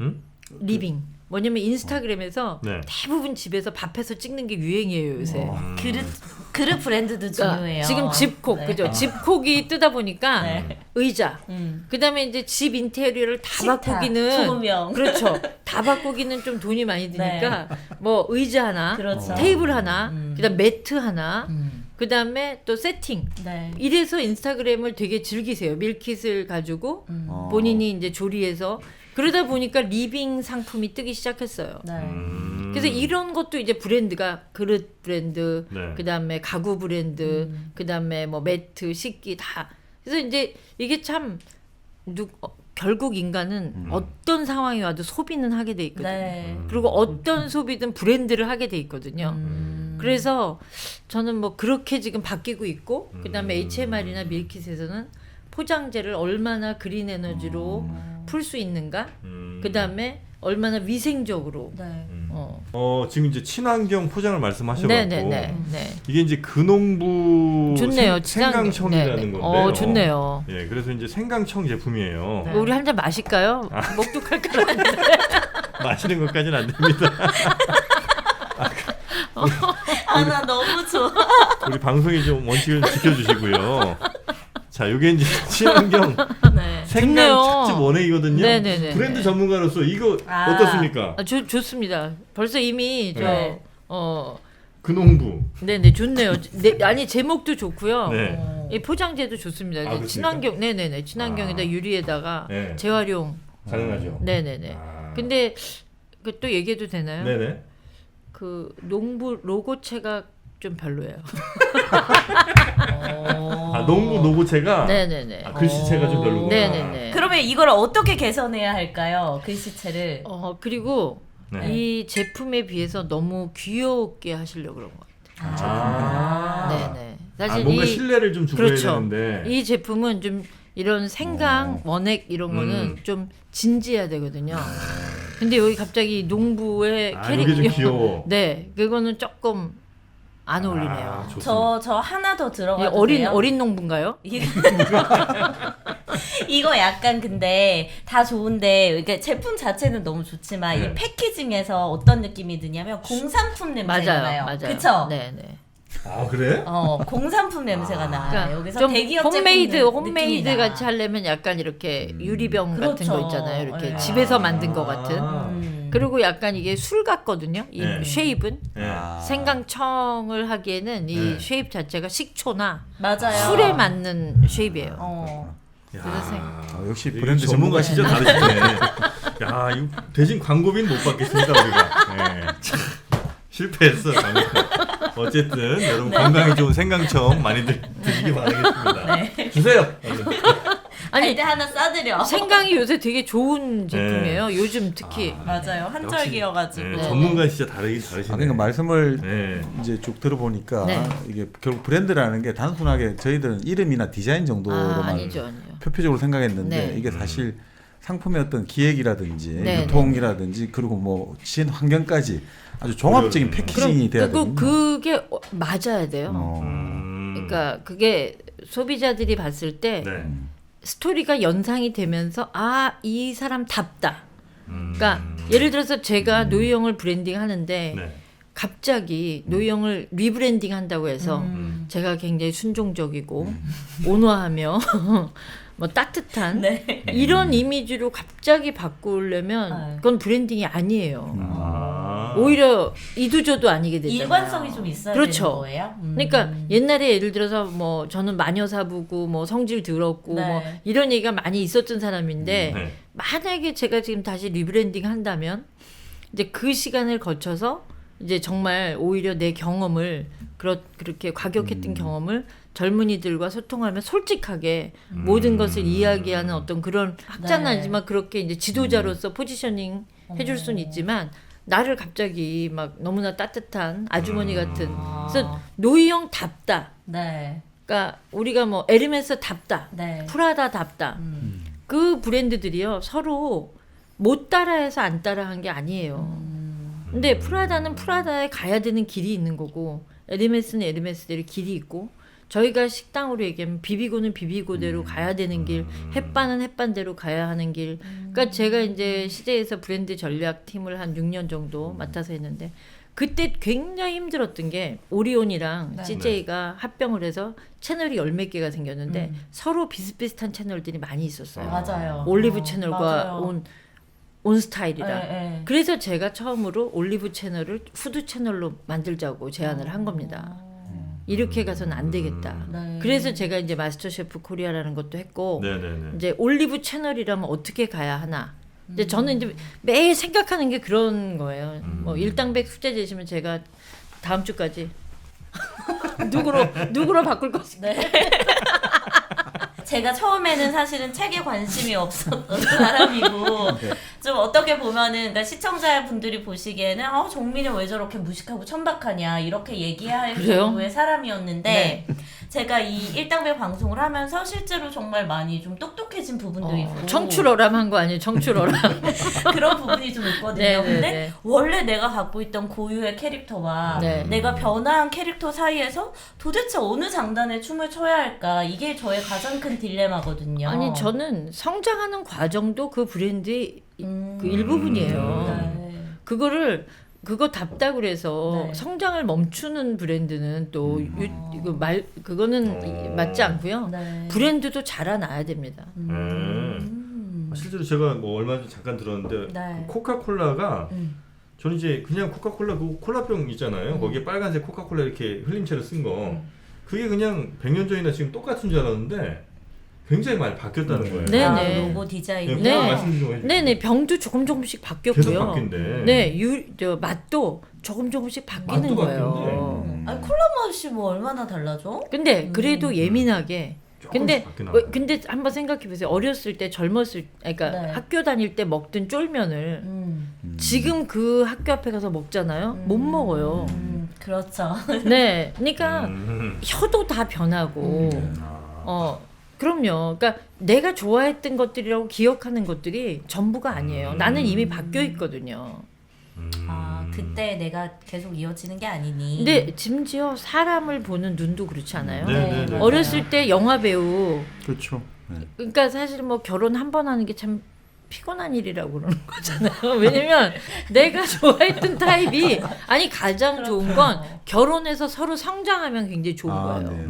응? 리빙. 뭐냐면 인스타그램에서 네. 대부분 집에서 밥해서 찍는 게 유행이에요 요새. 그릇 브랜드도 그러니까 중요해요. 지금 집콕 네. 그죠? 집콕이 뜨다 보니까 네. 의자. 그다음에 이제 집 인테리어를 다 식탁, 바꾸기는 조명. 그렇죠. 다 바꾸기는 좀 돈이 많이 드니까 뭐 의자 하나, 그렇죠. 테이블 하나, 그다음 매트 하나, 음. 그다음에 또 세팅. 네. 이래서 인스타그램을 되게 즐기세요. 밀킷을 가지고 본인이 이제 조리해서 그러다 보니까 리빙 상품이 뜨기 시작했어요. 네. 그래서 이런 것도 이제 브랜드가 그릇 브랜드, 네. 그다음에 가구 브랜드, 그다음에 뭐 매트, 식기 다. 그래서 이제 이게 참 결국 인간은 어떤 상황이 와도 소비는 하게 돼 있거든요. 네. 그리고 어떤 소비든 브랜드를 하게 돼 있거든요. 그래서 저는 뭐 그렇게 지금 바뀌고 있고 그다음에 HMR이나 밀킷에서는 포장재를 얼마나 그린 에너지로 풀 수 있는가? 그다음에 얼마나 위생적으로 네. 지금 이제 친환경 포장을 말씀하셔가지고 네네네. 네. 이게 이제 근홍부 좋네요. 생강청이라는 네네. 건데요. 좋네요. 예, 그래서 이제 생강청 제품이에요. 네. 우리 한 잔 마실까요? 아. 목독할까요? 마시는 것까지는 안 됩니다. 나 너무 좋아. 우리 방송이 좀 원칙을 지켜주시고요. 자, 이게 이제 친환경 네. 생강 좋네요. 특집 원액이거든요. 네네네. 브랜드 전문가로서 이거 아. 어떻습니까? 좋습니다. 벌써 이미 네. 근홍부. 네네 좋네요. 아니 제목도 좋고요. 네. 이 포장재도 좋습니다. 그렇습니까? 친환경, 네네네 친환경에다 유리에다가 네. 재활용. 가능하죠. 네네네. 아. 근데 그 또 얘기해도 되나요? 네네. 그 농부 로고체가 좀 별로예요. 농부 노고체가 네네네. 글씨체가 좀 별로구나. 네네네. 그러면 이걸 어떻게 개선해야 할까요? 글씨체를. 그리고 네. 이 제품에 비해서 너무 귀엽게 하시려고 그런 것 같아요. 아. 네네. 사실 뭔가 이 신뢰를 좀 주고 해야 그렇죠. 되는데. 이 제품은 좀 이런 생강, 원액 이런 거는 좀 진지해야 되거든요. 근데 여기 갑자기 농부의 이게 좀 귀여워. 네, 그거는 조금 안 어울리네요. 좋습니다. 저 하나 더 이 들어가도 어린 돼요? 어린 농부인가요? 이거 약간 근데 다 좋은데 그러니까 제품 자체는 너무 좋지만 네. 이 패키징에서 어떤 느낌이 드냐면 공산품 냄새가 나요. 맞아요. 그쵸? 네, 네. 아 그래? 공산품 냄새가 나. 그러니까 여기서 좀 대기업 홈메이드 제품 홈메이드 느낌이 나. 같이 하려면 약간 이렇게 유리병 같은 거 그렇죠. 있잖아요. 이렇게 네. 집에서 만든 것 같은. 음. 그리고 약간 이게 술 같거든요. 이 네. 쉐입은 네. 생강청을 하기에는 이 네. 쉐입 자체가 식초나 맞아요. 술에 맞는 쉐입이에요. 역시 이거 브랜드 전문가 진짜 전문가시네. 다르시네. 야, 이거 대신 광고비는 못 받겠습니다 우리가. 네. 참, 실패했어. 어쨌든 여러분 건강에 좋은 생강청 많이들 드시기 바라겠습니다. 주세요. 아니 때 하나 싸드려. 생강이 요새 되게 좋은 제품이에요. 요즘 특히. 맞아요. 한절기여가지고. 네, 전문가 진짜 다르시네. 그러니까 말씀을 네. 이제 쭉 들어보니까 네. 이게 결국 브랜드라는 게 단순하게 저희들은 이름이나 디자인 정도로만 아니죠. 표피적으로 생각했는데 네. 이게 사실 상품의 어떤 기획이라든지 네, 유통이라든지 그리고 뭐 진 환경까지 아주 종합적인 패키징이 돼야 그리고 되거든요. 그게 맞아야 돼요. 음. 그러니까 그게 소비자들이 봤을 때 네. 스토리가 연상이 되면서 이 사람답다. 그러니까 예를 들어서 제가 노희영을 브랜딩 하는데 네. 갑자기 노희영을 리브랜딩 한다고 해서 제가 굉장히 순종적이고 온화하며 뭐 따뜻한 네. 이런 이미지로 갑자기 바꾸려면 그건 브랜딩이 아니에요. 오히려 이도저도 아니게 되잖아요. 일관성이 좀 있어야 그렇죠. 되는 거예요. 그러니까 옛날에 예를 들어서 뭐 저는 마녀사부고 뭐 성질 더럽고 네. 뭐 이런 얘기가 많이 있었던 사람인데 네. 만약에 제가 지금 다시 리브랜딩 한다면 이제 그 시간을 거쳐서 이제 정말 오히려 내 경험을 그렇게 과격했던 경험을 젊은이들과 소통하면 솔직하게 모든 것을 이야기하는 어떤 그런 학자는 네. 아니지만 그렇게 이제 지도자로서 포지셔닝 해줄 수는 있지만 나를 갑자기 막 너무나 따뜻한 아주머니 같은 그래서 노희영답다. 네. 그러니까 우리가 뭐 에르메스답다. 네. 프라다답다. 그 브랜드들이요 서로 못 따라해서 안 따라한 게 아니에요. 근데 프라다는 프라다에 가야 되는 길이 있는 거고 에르메스는 에르메스대로 길이 있고 저희가 식당으로 얘기하면 비비고는 비비고대로 가야 되는 길, 햇반은 햇반대로 가야 하는 길. 그러니까 제가 이제 시제에서 브랜드 전략 팀을 한 6년 정도 맡아서 했는데 그때 굉장히 힘들었던 게 오리온이랑 네. CJ가 합병을 해서 채널이 10몇 개가 생겼는데 서로 비슷비슷한 채널들이 많이 있었어요. 맞아요. 올리브 채널과 맞아요. 온 스타일이라. 네, 네. 그래서 제가 처음으로 올리브 채널을 푸드 채널로 만들자고 제안을 한 겁니다. 이렇게 가서는 안 되겠다. 네. 그래서 제가 이제 마스터 셰프 코리아라는 것도 했고 네네네. 이제 올리브 채널이라면 어떻게 가야 하나. 이제 저는 이제 매일 생각하는 게 그런 거예요. 뭐 일당백 숙제 제시면 제가 다음 주까지 누구로 바꿀 것이. 네. 제가 처음에는 사실은 책에 관심이 없었던 사람이고 좀 어떻게 보면은 그러니까 시청자분들이 보시기에는 종민이 왜 저렇게 무식하고 천박하냐 이렇게 얘기할 그래요? 정도의 사람이었는데 제가 이 일당백 방송을 하면서 실제로 정말 많이 좀 똑똑해진 부분도 있고 청출어람한 거 아니에요? 청출어람. 그런 부분이 좀 있거든요. 네, 네, 근데 네. 원래 내가 갖고 있던 고유의 캐릭터와 네. 내가 변화한 캐릭터 사이에서 도대체 어느 장단에 춤을 춰야 할까? 이게 저의 가장 큰 딜레마거든요. 아니 저는 성장하는 과정도 그 브랜드의 그 일부분이에요. 네. 그거 답다고 그래서 네. 성장을 멈추는 브랜드는 또 그거는 맞지 않고요. 네. 브랜드도 자라나야 됩니다. 실제로 제가 뭐 얼마 전에 잠깐 들었는데 네. 그 코카콜라가 저는 이제 그냥 코카콜라 그 콜라병 있잖아요. 거기에 빨간색 코카콜라 이렇게 흘림체로 쓴 거. 그게 그냥 100년 전이나 지금 똑같은 줄 알았는데 굉장히 많이 바뀌었다는 거예요. 네, 아, 네. 로고 디자인이. 네. 네. 말씀 좀 해주세요. 네네 병도 조금씩 바뀌었고요. 계속 바뀐대. 네, 맛도 조금씩 바뀌는 맛도 거예요. 아니 콜라 맛이 뭐 얼마나 달라져? 근데 그래도 예민하게. 근데 조금씩 바뀌나 근데 한번 생각해 보세요. 어렸을 때 그러니까 네. 학교 다닐 때 먹던 쫄면을 음. 지금 그 학교 앞에 가서 먹잖아요. 못 먹어요. 그렇죠. 네, 그러니까 혀도 다 변하고, 아. 그럼요. 그러니까 내가 좋아했던 것들이라고 기억하는 것들이 전부가 아니에요. 나는 이미 바뀌어 있거든요. 아, 그때 내가 계속 이어지는 게 아니니. 근데 심지어 사람을 보는 눈도 그렇지 않아요? 네, 네. 어렸을 때 영화 배우, 그렇죠. 네. 그러니까 사실 뭐 결혼 한 번 하는 게 참 피곤한 일이라고 그러는 거잖아요. 왜냐면 내가 좋아했던 타입이 아니 가장 좋은 건 결혼해서 서로 성장하면 굉장히 좋은 거예요. 네.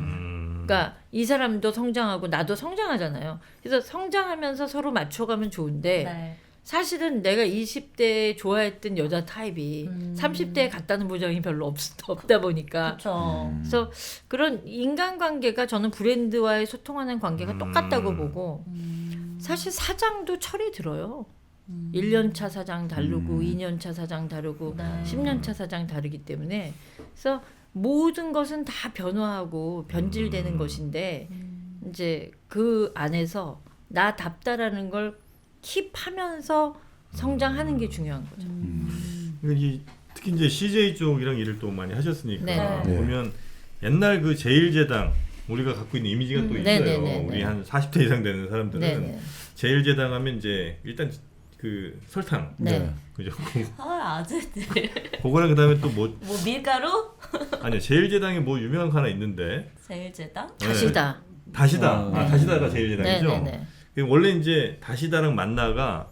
그러니까 이 사람도 성장하고 나도 성장하잖아요. 그래서 성장하면서 서로 맞춰가면 좋은데 네. 사실은 내가 20대에 좋아했던 여자 타입이 30대에 갔다는 보장이 별로 없다 보니까 그렇죠. 그래서 그런 인간관계가 저는 브랜드와의 소통하는 관계가 똑같다고 보고 사실 사장도 철이 들어요. 1년차 사장 다르고 2년차 사장 다르고 네. 10년차 사장 다르기 때문에 그래서 모든 것은 다 변화하고 변질되는 것인데 이제 그 안에서 나답다라는 걸 킵하면서 성장하는 게 중요한 거죠. 그러니까 특히 이제 CJ 쪽이랑 일을 또 많이 하셨으니까 네. 네. 보면 옛날 그 제일제당 우리가 갖고 있는 이미지가 또 있어요. 네네네. 우리 한 40대 이상 되는 사람들은 네네. 제일제당 하면 이제 일단 그 설탕, 네. 그죠? 아, 아재들. 그거랑 그다음에 또 뭐 뭐 밀가루? 아니요 제일제당에 뭐 유명한 거 하나 있는데 제일제당? 다시다. 다시다. 다시다가 제일제당이죠. 네네네. 원래 이제 다시다랑 만나가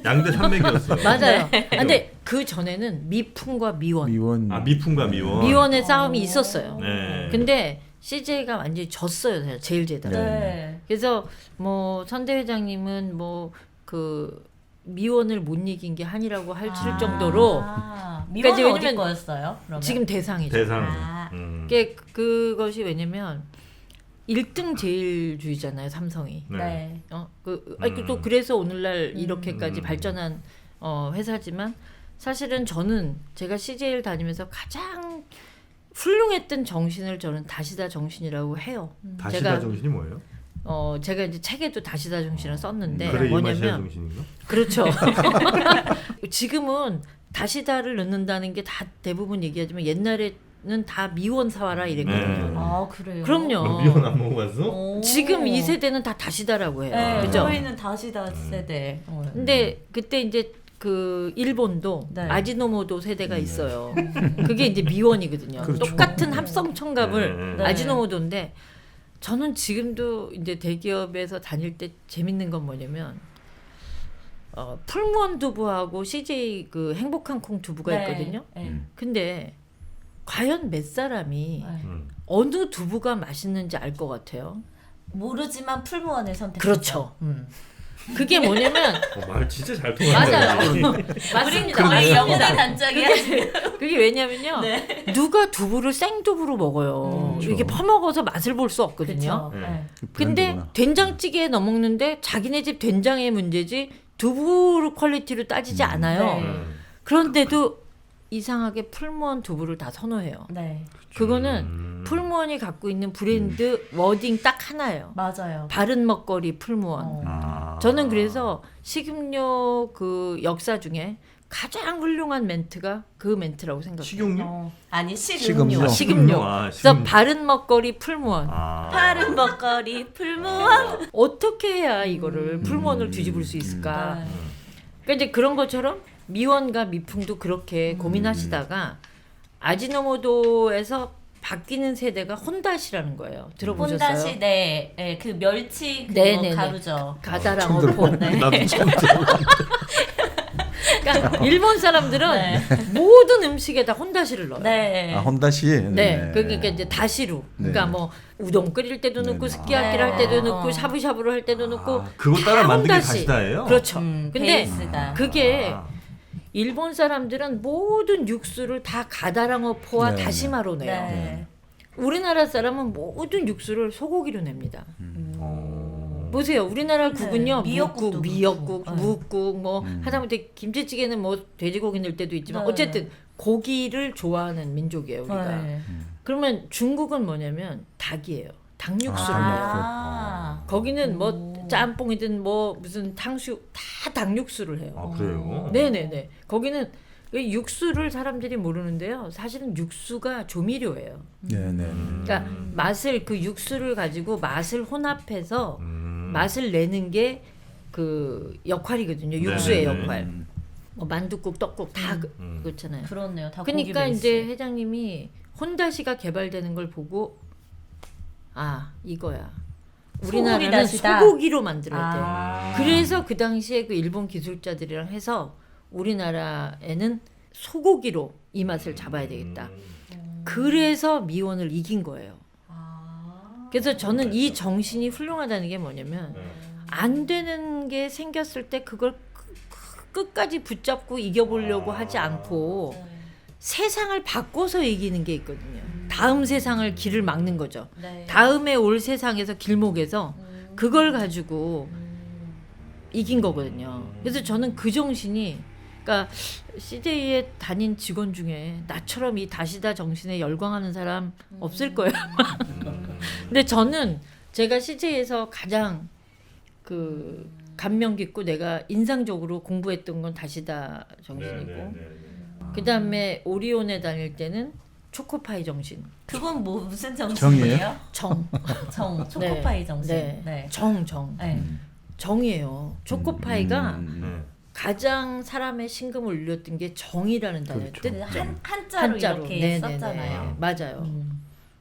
양대 산맥이었어요. 맞아요. 근데 그 전에는 미풍과 미원. 미원. 아 미풍과 미원. 미원의 싸움이 있었어요. 네. 근데 CJ가 완전히 졌어요. 제일제당. 네. 그래서 뭐 선대 회장님은 뭐 그 미원을 못 이긴 게 한이라고 할 정도로 미원은 이제 어디 왜냐면 거였어요? 그러면? 지금 대상이죠. 대상. 아. 그것이 왜냐면 1등 제일주의잖아요, 삼성이. 네. 또 그래서 오늘날 이렇게까지 발전한 회사지만 사실은 저는 제가 CJ를 다니면서 가장 훌륭했던 정신을 저는 다시다 정신이라고 해요. 다시다 정신이 뭐예요? 제가 이제 책에도 다시다 정신을 썼는데 그래 이 맛이야 뭐냐면 정신인가? 그렇죠. 지금은 다시다를 넣는다는 게 다 대부분 얘기하지만 옛날에는 다 미원 사와라 이랬거든요. 네. 아, 그래요? 그럼요. 너 미원 안 먹어봤어? 오. 지금 이 세대는 다 다시다라고 해요. 네, 그죠? 저희는 다시다 세대. 근데 그때 이제 그 일본도 네. 아지노모토 세대가 있어요. 그게 이제 미원이거든요. 그렇죠. 똑같은 합성 첨가물 네. 아지노모토인데 저는 지금도 이제 대기업에서 다닐 때 재밌는 건 뭐냐면 풀무원 두부하고 CJ 그 행복한 콩 두부가 있거든요. 네. 근데 과연 몇 사람이 네. 어느 두부가 맛있는지 알 것 같아요. 모르지만 풀무원을 선택. 그렇죠. 그게 뭐냐면 말 진짜 잘 통한다. 맞아요. 맞습니다. 거의 영혼의 맞습니다. 단짝이야. 그게 왜냐면요. 네. 누가 두부를 생두부로 먹어요. 그렇죠. 이게 퍼먹어서 맛을 볼 수 없거든요. 그렇죠. 네. 네. 근데 브랜드구나. 된장찌개에 넣어 먹는데 자기네 집 된장의 문제지 두부 퀄리티로 따지지 않아요. 네. 그런데도 이상하게 풀무원 두부를 다 선호해요. 네. 그거는 풀무원이 갖고 있는 브랜드 워딩 딱 하나예요. 맞아요. 바른 먹거리 풀무원. 아. 저는 그래서 식음료 그 역사 중에 가장 훌륭한 멘트가 그 멘트라고 생각해요. 식용유? 아니 식음료. 식음료. 아, 그래서 식음료. 바른 먹거리 풀무원. 아. 파른 먹거리 풀무원. 어떻게 해야 이거를 풀무원을 뒤집을 수 있을까? 네. 그러니까 이제 그런 것처럼 미원과 미풍도 그렇게 고민하시다가 아지노모토에서 바뀌는 세대가 혼다시라는 거예요. 들어보셨어요? 혼다시 네, 네, 그 멸치 그거 네네네. 가루죠. 가다랑 처음 어포. 나도 처음 들어. 그러니까 일본 사람들은 네. 모든 음식에다 혼다시를 넣어요. 네. 아 혼다시. 네, 그러니까 이제 다시루. 그러니까 네. 뭐 우동 끓일 때도 넣고 네네. 스키야키를 할 때도 넣고 샤브샤브를 할 때도 넣고 그거 따라 다 만든 게 혼다시. 다시다예요? 그렇죠. 근데 베이스다. 그게 아. 일본 사람들은 모든 육수를 다 가다랑어포와 네. 다시마로 내요. 네. 우리나라 사람은 모든 육수를 소고기로 냅니다. 보세요. 우리나라 국은요. 미역국도 묵국, 미역국, 그렇고. 묵국 뭐 하다못해 김치찌개는 뭐 돼지고기 넣을 때도 있지만 네. 어쨌든 고기를 좋아하는 민족이에요, 우리가. 네. 그러면 중국은 뭐냐면 닭이에요. 닭육수를 아, 내요. 아. 거기는 뭐 짬뽕이든 뭐 무슨 탕수육 다 닭육수를 해요. 아 그래요? 네네네. 거기는 육수를 사람들이 모르는데요. 사실은 육수가 조미료예요. 네네. 그러니까 맛을 그 육수를 가지고 맛을 혼합해서 맛을 내는 게 그 역할이거든요. 육수의 네네네. 역할. 뭐 만둣국, 떡국 다 그렇잖아요. 그렇네요. 다 그러니까 고기 이제 베이스. 회장님이 혼다시가 개발되는 걸 보고 아 이거야. 소고기 우리나라는 다시다. 소고기로 만들어야 돼. 아. 그래서 그 당시에 그 일본 기술자들이랑 해서 우리나라에는 소고기로 이 맛을 잡아야 되겠다. 그래서 미원을 이긴 거예요. 아. 그래서 저는 이 정신이 훌륭하다는 게 뭐냐면 안 되는 게 생겼을 때 그걸 끝까지 붙잡고 이겨보려고 하지 않고 세상을 바꿔서 이기는 게 있거든요. 다음 세상을 길을 막는 거죠. 네. 다음에 올 세상에서 길목에서 그걸 가지고 이긴 거거든요. 그래서 저는 그 정신이 그러니까 CJ에 다닌 직원 중에 나처럼 이 다시다 정신에 열광하는 사람 없을 거예요. 근데 저는 제가 CJ에서 가장 그 감명 깊고 내가 인상적으로 공부했던 건 다시다 정신이고 그다음에 오리온에 다닐 때는 초코파이 정신. 그건 뭐 무슨 정신이에요? 정. 정. 초코파이 정신. 네. 네. 정. 네. 정이에요. 초코파이가 네. 가장 사람의 심금을 울렸던 게 정이라는 단어예요. 그렇죠. 뜻. 한자로 이렇게 네네네. 썼잖아요. 맞아요.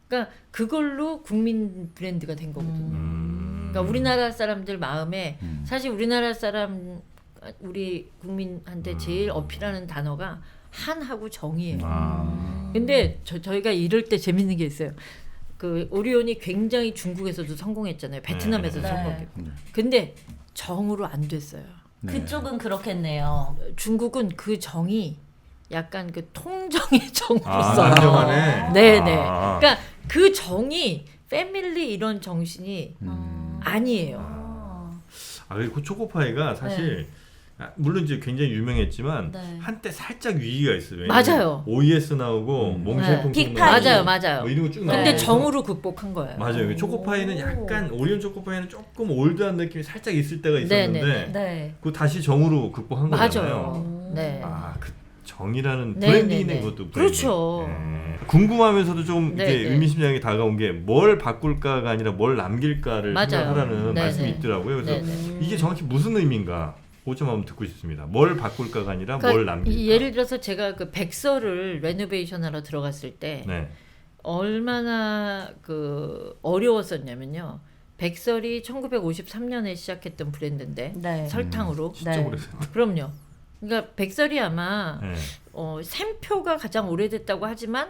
그러니까 그걸로 국민 브랜드가 된 거거든요. 그러니까 우리나라 사람들 마음에 사실 우리나라 사람 우리 국민한테 제일 어필하는 단어가 한하고 정이에요. 근데 저희가 이럴 때 재밌는 게 있어요. 그 오리온이 굉장히 중국에서도 성공했잖아요. 베트남에서도 네. 성공했고. 근데 정으로 안 됐어요. 그쪽은 그렇겠네요. 중국은 그 정이 약간 그 통정의 정으로 아, 써요. 난정하네. 네네. 아. 그러니까 그 정이 패밀리 이런 정신이 아니에요. 아. 그 초코파이가 사실 물론 이제 굉장히 유명했지만 네. 한때 살짝 위기가 있어요. 왜냐면 맞아요. OES 나오고 몽쉘퐁퐁 빅파이. 맞아요. 뭐 이런 거 쭉 근데 나오고 정으로 극복한 거예요. 맞아요. 초코파이는 약간 오리온 초코파이는 조금 올드한 느낌이 살짝 있을 때가 있었는데 네네네. 네. 그 다시 정으로 극복한 거잖아요. 맞아요. 네. 그 정이라는 네, 브랜딩이네 네, 네. 그것도. 브랜딩. 그렇죠. 궁금하면서도 좀 네, 이렇게 네. 의미심장하게 다가온 게 뭘 바꿀까가 아니라 뭘 남길까를 맞아요. 생각하라는 네, 말씀이 네. 있더라고요. 그래서 네, 이게 정확히 무슨 의미인가 그거 좀 한번 듣고 싶습니다. 뭘 바꿀까가 아니라 뭘 남길까. 예를 들어서 제가 그 백서를 레노베이션하러 들어갔을 때 네. 얼마나 그 어려웠었냐면요. 백설이 1953년에 시작했던 브랜드인데 네. 설탕으로. 진짜 네. 오래됐다. 그럼요. 그러니까 백설이 아마 네. 샘표가 가장 오래됐다고 하지만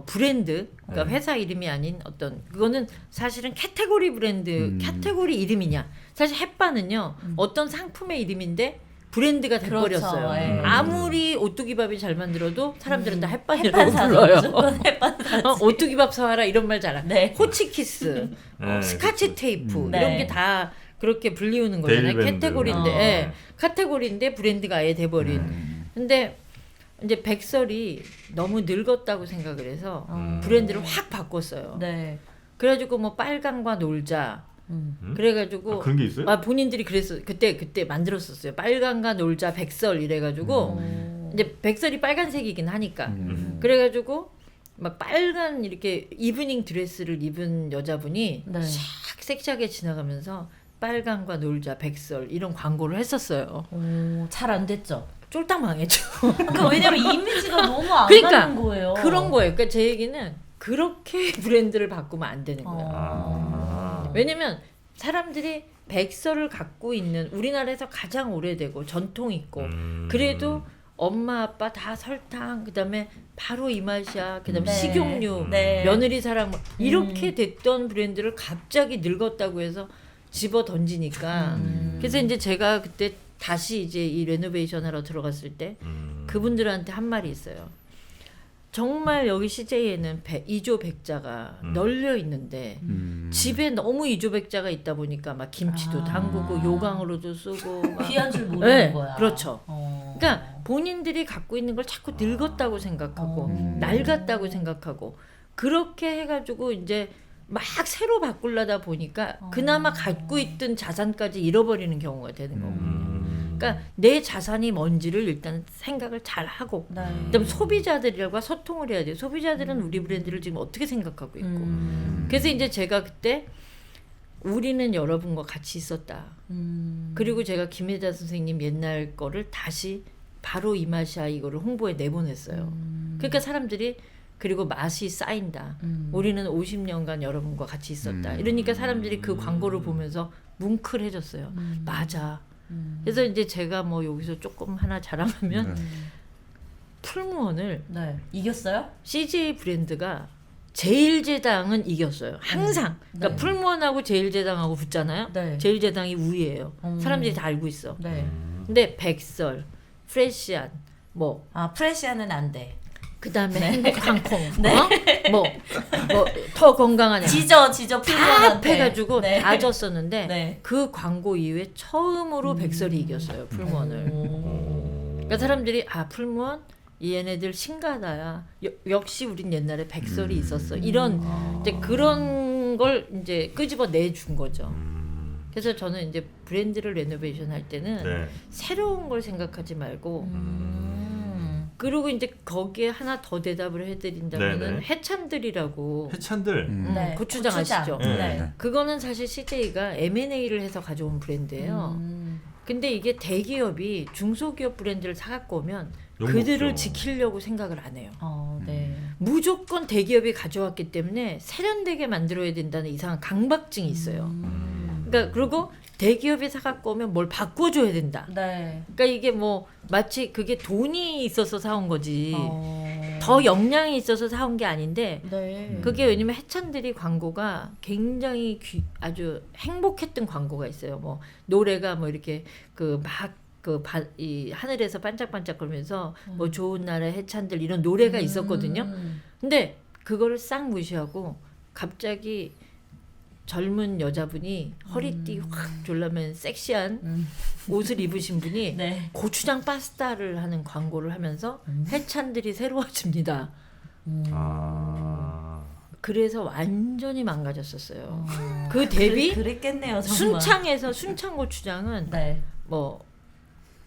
브랜드, 그러니까 네. 회사 이름이 아닌 어떤 그거는 사실은 카테고리 브랜드, 카테고리 이름이냐. 사실 햇반은요 어떤 상품의 이름인데 브랜드가 돼버렸어요. 그렇죠. 예. 아무리 오뚜기밥이 잘 만들어도 사람들은 다 햇반 햇반이라고 사서 불러요. 무조건 햇반 사지. 오뚜기밥 사와라 이런 말 잘 알아. 네. 호치키스, 네, 스카치 테이프 이런 네. 게 다 그렇게 불리우는 거잖아요. 데일밴드. 카테고리인데, 예. 카테고리인데 브랜드가 아예 돼버린. 근데 이제 백설이 너무 늙었다고 생각을 해서 브랜드를 확 바꿨어요. 네. 그래가지고 뭐 빨강과 놀자. 그래가지고 그런 게 있어요? 본인들이 그래서 그때 만들었었어요. 빨강과 놀자 백설 이래가지고 이제 백설이 빨간색이긴 하니까 그래가지고 막 빨간 이렇게 이브닝 드레스를 입은 여자분이 네. 싹 섹시하게 지나가면서 빨강과 놀자 백설 이런 광고를 했었어요. 잘 안 됐죠. 쫄딱 망했죠. 그러니까 왜냐면 이미지가 너무 안 그러니까 가는 거예요. 그런 거예요. 그러니까 제 얘기는 그렇게 브랜드를 바꾸면 안 되는 거예요. 왜냐면 사람들이 백설을 갖고 있는 우리나라에서 가장 오래되고 전통 있고 그래도 엄마 아빠 다 설탕 그다음에 바로 이 맛이야 그다음에 네. 식용유 네. 며느리 사랑 뭐 이렇게 됐던 브랜드를 갑자기 늙었다고 해서 집어 던지니까 그래서 이제 제가 그때 다시 이제 이 레노베이션 하러 들어갔을 때 그분들한테 한 말이 있어요. 정말 여기 CJ에는 이조 백자가 널려 있는데 집에 너무 이조 백자가 있다 보니까 막 김치도 담그고 요강으로도 쓰고 막 귀한 줄 모르는 네, 거야. 그렇죠. 그러니까 본인들이 갖고 있는 걸 자꾸 늙었다고 생각하고 낡았다고 생각하고 그렇게 해가지고 이제 막 새로 바꾸려다 보니까 그나마 갖고 있던 자산까지 잃어버리는 경우가 되는 거거든요. 그러니까 내 자산이 뭔지를 일단 생각을 잘 하고 네. 그다음 소비자들과 소통을 해야 돼요. 소비자들은 우리 브랜드를 지금 어떻게 생각하고 있고. 그래서 이제 제가 그때 우리는 여러분과 같이 있었다. 그리고 제가 김혜자 선생님 옛날 거를 다시 바로 이 맛이야 이거를 홍보에 내보냈어요. 그러니까 사람들이 그리고 맛이 쌓인다. 우리는 50년간 여러분과 같이 있었다. 이러니까 사람들이 그 광고를 보면서 뭉클해졌어요. 맞아. 그래서 이제 제가 뭐 여기서 조금 하나 자랑하면 풀무원을 네. 이겼어요? CJ 브랜드가 제일제당은 이겼어요. 항상. 그러니까 네. 풀무원하고 제일제당하고 붙잖아요. 네. 제일제당이 우위예요. 사람들이 다 알고 있어. 네. 근데 백설, 프레시안, 뭐 아 프레시아는 안 돼. 그다음에 행복한 콩, 뭐 더 건강한 지저 다 풀무원한테. 합해가지고 네. 다 졌었는데 네. 그 광고 이후에 처음으로 백설이 이겼어요. 풀무원을. 그러니까 사람들이 아 풀무원 얘네들 신가다야. 역시 우린 옛날에 백설이 있었어. 이런 이제 그런 걸 이제 끄집어 내준 거죠. 그래서 저는 이제 브랜드를 레노베이션 할 때는 네. 새로운 걸 생각하지 말고 그리고 이제 거기에 하나 더 대답을 해드린다면은 네네. 해찬들이라고 해찬들. 네. 고추장 아시죠? 네. 네. 그거는 사실 CJ가 M&A를 해서 가져온 브랜드예요. 근데 이게 대기업이 중소기업 브랜드를 사갖고 오면 그들을 욕먹죠. 지키려고 생각을 안 해요. 네. 무조건 대기업이 가져왔기 때문에 세련되게 만들어야 된다는 이상한 강박증이 있어요. 그러니까 그리고 대기업이 사갖고 오면 뭘 바꿔줘야 된다. 네. 그러니까 이게 뭐 마치 그게 돈이 있어서 사온 거지. 어. 더 역량이 있어서 사온 게 아닌데 네. 그게 왜냐면 해찬들이 광고가 굉장히 아주 행복했던 광고가 있어요. 뭐 노래가 뭐 이렇게 그 막 이 하늘에서 반짝반짝거리면서 뭐 좋은 날의 해찬들 이런 노래가 있었거든요. 근데 그거를 싹 무시하고 갑자기 젊은 여자분이 허리띠 확 졸라맨 섹시한 옷을 입으신 분이 네. 고추장 파스타를 하는 광고를 하면서 해찬들이 새로워집니다. 아. 그래서 완전히 망가졌었어요. 그 대비 그랬겠네요. 정말. 순창 고추장은 네. 뭐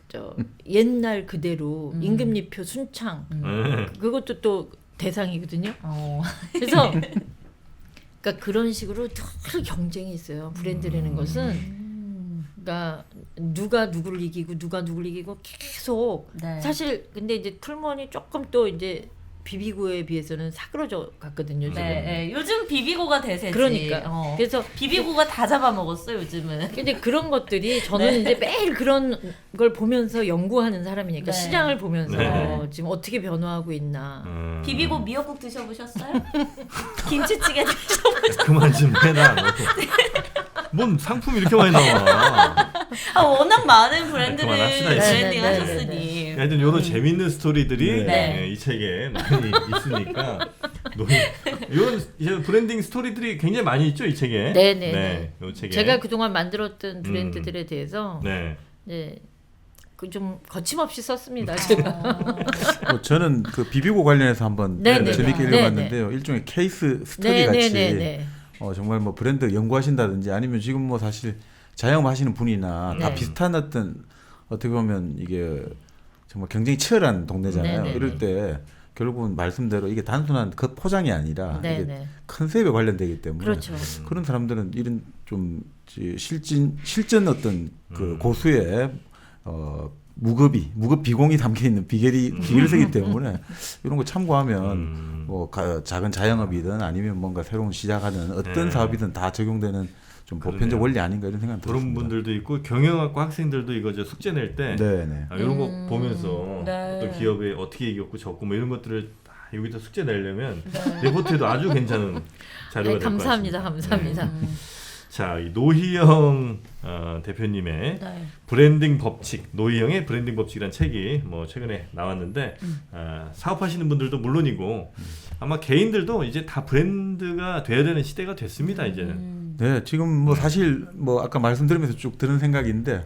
저 옛날 그대로 임금님표 순창 그것도 또 대상이거든요. 그래서 그러니까 그런 식으로 늘 경쟁이 있어요. 브랜드라는 것은 그러니까 누가 누구를 이기고 계속 네. 사실 근데 이제 풀무원이 조금 또 이제 비비고에 비해서는 사그러져 갔거든요. 지금. 네, 네. 요즘 비비고가 대세지. 그러니까 그래서 비비고가 다 잡아먹었어 요즘은. 근데 그런 것들이 저는 네. 이제 매일 그런 걸 보면서 연구하는 사람이니까 네. 시장을 보면서 네. 지금 어떻게 변화하고 있나. 비비고 미역국 드셔보셨어요? 김치찌개 드셔보셨어요? 그만 좀 해라. 뭔 상품이 이렇게 많이 나와. 워낙 많은 브랜드를 그만합시다, 이제. 브랜딩 네, 네, 하셨으니. 하여튼 이런 재밌는 스토리들이 네. 이 책에 많이 있으니까 이런 이제 브랜딩 스토리들이 굉장히 많이 있죠 이 책에. 네네. 이 책에. 제가 그동안 만들었던 브랜드들에 대해서 네. 네, 그 좀 거침없이 썼습니다. 아. 제가. 저는 그 비비고 관련해서 한번 네네. 재밌게 네네. 읽어봤는데요. 일종의 케이스 스터디 같이 네네네. 정말 뭐 브랜드 연구하신다든지 아니면 지금 뭐 사실 자영업하시는 분이나 다 네. 비슷한 어떻게 보면 이게 정말 굉장히 치열한 동네잖아요. 네네네. 이럴 때 결국은 말씀대로 이게 단순한 그 포장이 아니라 이게 네네. 컨셉에 관련되기 때문에 그렇죠. 그런 사람들은 이런 좀 실전 어떤 그 고수의 무급 비공이 담겨 있는 비결을 쓰기 때문에 이런 거 참고하면 뭐 작은 자영업이든 아니면 뭔가 새로운 시작하는 어떤 네. 사업이든 다 적용되는 좀 보편적 그러네요. 원리 아닌가 이런 생각 그런 들었습니다. 분들도 있고 경영학과 학생들도 이거 저 숙제 낼 때 네네. 이런 거 보면서 네. 또 기업에 어떻게 이겼고 졌고 뭐 이런 것들을 다 여기다 숙제 내려면 레포트에도 아주 괜찮은 자료가 될 것 같습니다. 감사합니다. 감사합니다. 자, 이 노희영 대표님의 네. 브랜딩 법칙, 노희영의 브랜딩 법칙이라는 책이 뭐 최근에 나왔는데 사업하시는 분들도 물론이고 아마 개인들도 이제 다 브랜드가 돼야 되는 시대가 됐습니다. 이제는. 네, 지금 뭐 사실 뭐 아까 말씀드리면서 쭉 드는 생각인데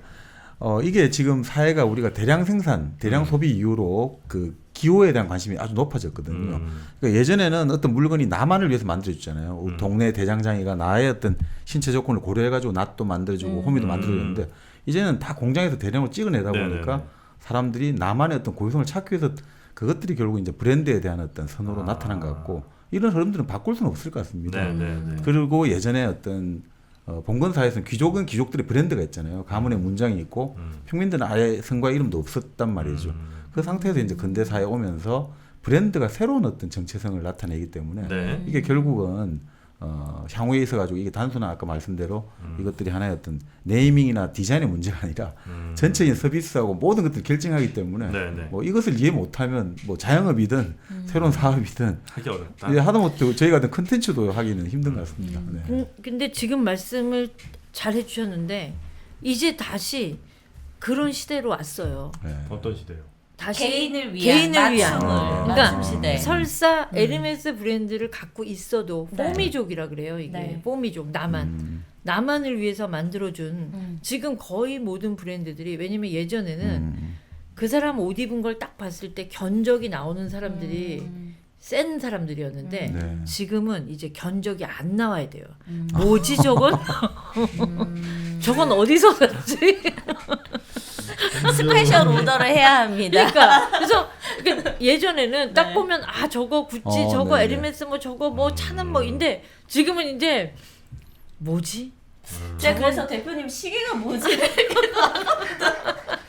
이게 지금 사회가 우리가 대량 생산, 대량 소비 이후로 그 기호에 대한 관심이 아주 높아졌거든요. 그러니까 예전에는 어떤 물건이 나만을 위해서 만들어주잖아요. 동네 대장장이가 나의 어떤 신체 조건을 고려해가지고 낫도 만들어주고 호미도 만들어주는데 이제는 다 공장에서 대량으로 찍어내다 네네네. 보니까 사람들이 나만의 어떤 고유성을 찾기 위해서 그것들이 결국 이제 브랜드에 대한 어떤 선호로 나타난 것 같고 이런 흐름들은 바꿀 수는 없을 것 같습니다. 네네네. 그리고 예전에 어떤 봉건 사회에서는 귀족은 귀족들의 브랜드가 있잖아요. 가문의 문장이 있고 평민들은 아예 성과 이름도 없었단 말이죠. 그 상태에서 이제 근대 사회에 오면서 브랜드가 새로운 어떤 정체성을 나타내기 때문에 네. 이게 결국은 향후에 있어가지고 이게 단순한 아까 말씀대로 이것들이 하나의 어떤 네이밍이나 디자인의 문제가 아니라 전체적인 서비스하고 모든 것들을 결정하기 때문에 네네. 뭐 이것을 이해 못하면 뭐 자영업이든 새로운 사업이든 하기 어렵다. 이제 하다못해 저희 같은 컨텐츠도 하기는 힘든 것 같습니다. 네. 근데 지금 말씀을 잘 해주셨는데 이제 다시 그런 시대로 왔어요. 네. 어떤 시대요? 다시 개인을 위한 맞춤을, 그러니까 맞춤 시대. 설사 에르메스 브랜드를 갖고 있어도 네. 포미족이라 그래요. 이게 네. 포미족 나만을 위해서 만들어준 지금 거의 모든 브랜드들이 왜냐면 예전에는 그 사람 옷 입은 걸 딱 봤을 때 견적이 나오는 사람들이 센 사람들이었는데 네. 지금은 이제 견적이 안 나와야 돼요. 뭐지 저건? 저건 어디서 샀지? 스페셜 오더를 해야 합니다. 그러니까 그래서 예전에는 딱 네. 보면 아 저거 구찌 저거 네네. 에르메스 뭐 저거 뭐 차는 뭐인데 지금은 이제 뭐지? 제가 그래서 대표님 시계가 뭐지?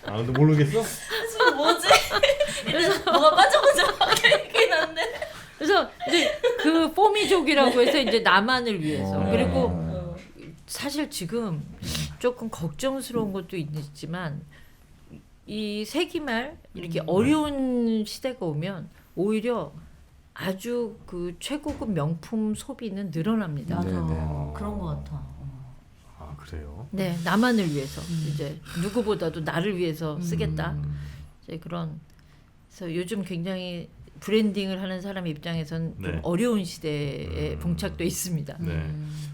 아 근데 모르겠어? 지금 뭐지? 그래서 뭐가 빠져보자하긴 한데. 그래서 이제 그 포미족이라고 해서 이제 나만을 위해서 그리고 사실 지금 조금 걱정스러운 것도 있지만 이 세기말 이렇게 어려운 시대가 오면 오히려 아주 그 최고급 명품 소비는 늘어납니다. 맞아. 네네. 그런 것 같아. 아 그래요? 네, 나만을 위해서 이제 누구보다도 나를 위해서 쓰겠다. 이제 그런 그래서 요즘 굉장히 브랜딩을 하는 사람 입장에선 좀 네. 어려운 시대에 봉착돼 있습니다. 네.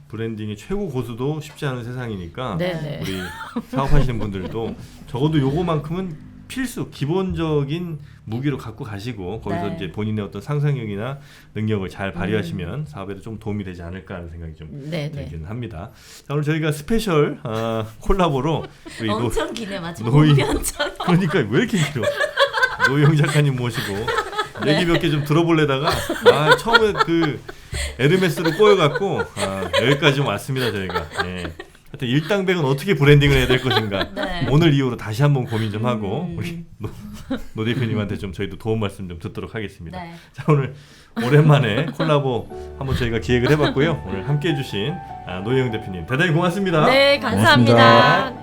브랜딩의 최고 고수도 쉽지 않은 세상이니까 네, 네. 우리 사업하시는 분들도 적어도 요거만큼은 필수 기본적인 무기로 갖고 가시고 거기서 네. 이제 본인의 어떤 상상력이나 능력을 잘 발휘하시면 사업에도 좀 도움이 되지 않을까 하는 생각이 좀 네, 네. 들기는 합니다. 자, 오늘 저희가 스페셜 콜라보로 우리 엄청 기네 맞죠? 노이- 본편처럼. 그러니까 왜 이렇게 길어? 노희영 작가님 모시고 얘기 몇 개 좀 들어보려다가 처음에 그 에르메스로 꼬여갖고 여기까지 좀 왔습니다 저희가. 네. 하여튼 일당백은 어떻게 브랜딩을 해야 될 것인가 네. 오늘 이후로 다시 한번 고민 좀 하고 우리 노 대표님한테 좀 저희도 도움 말씀 좀 듣도록 하겠습니다. 네. 자 오늘 오랜만에 콜라보 한번 저희가 기획을 해봤고요. 오늘 함께해 주신 노희영 대표님 대단히 고맙습니다. 네, 감사합니다. 고맙습니다.